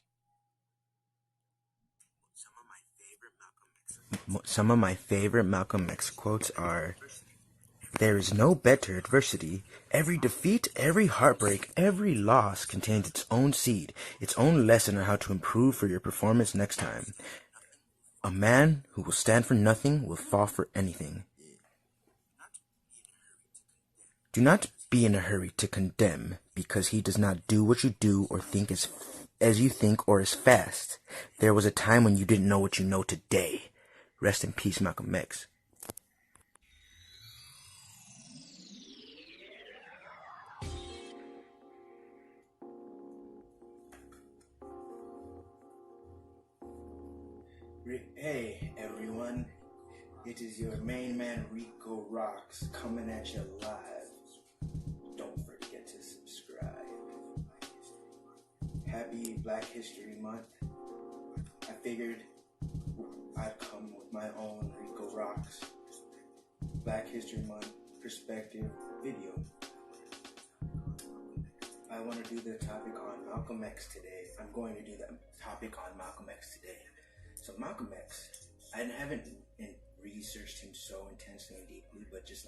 Some of my favorite Malcolm X quotes are, "There is no better adversity. Every defeat, every heartbreak, every loss contains its own seed, its own lesson on how to improve for your performance next time. A man who will stand for nothing will fall for anything. Do not be in a hurry to condemn because he does not do what you do or think as you think or as fast. There was a time when you didn't know what you know today. Rest in peace, Malcolm X."
Hey, everyone. It is your main man, Rico Rocks, coming at you live. Don't forget to subscribe. Happy Black History Month. I figured I'd come with my own Rico Rocks Black History Month perspective video. I want to do the topic on Malcolm X today. I'm going to do the topic on Malcolm X today. So Malcolm X, I haven't researched him so intensely and deeply, but just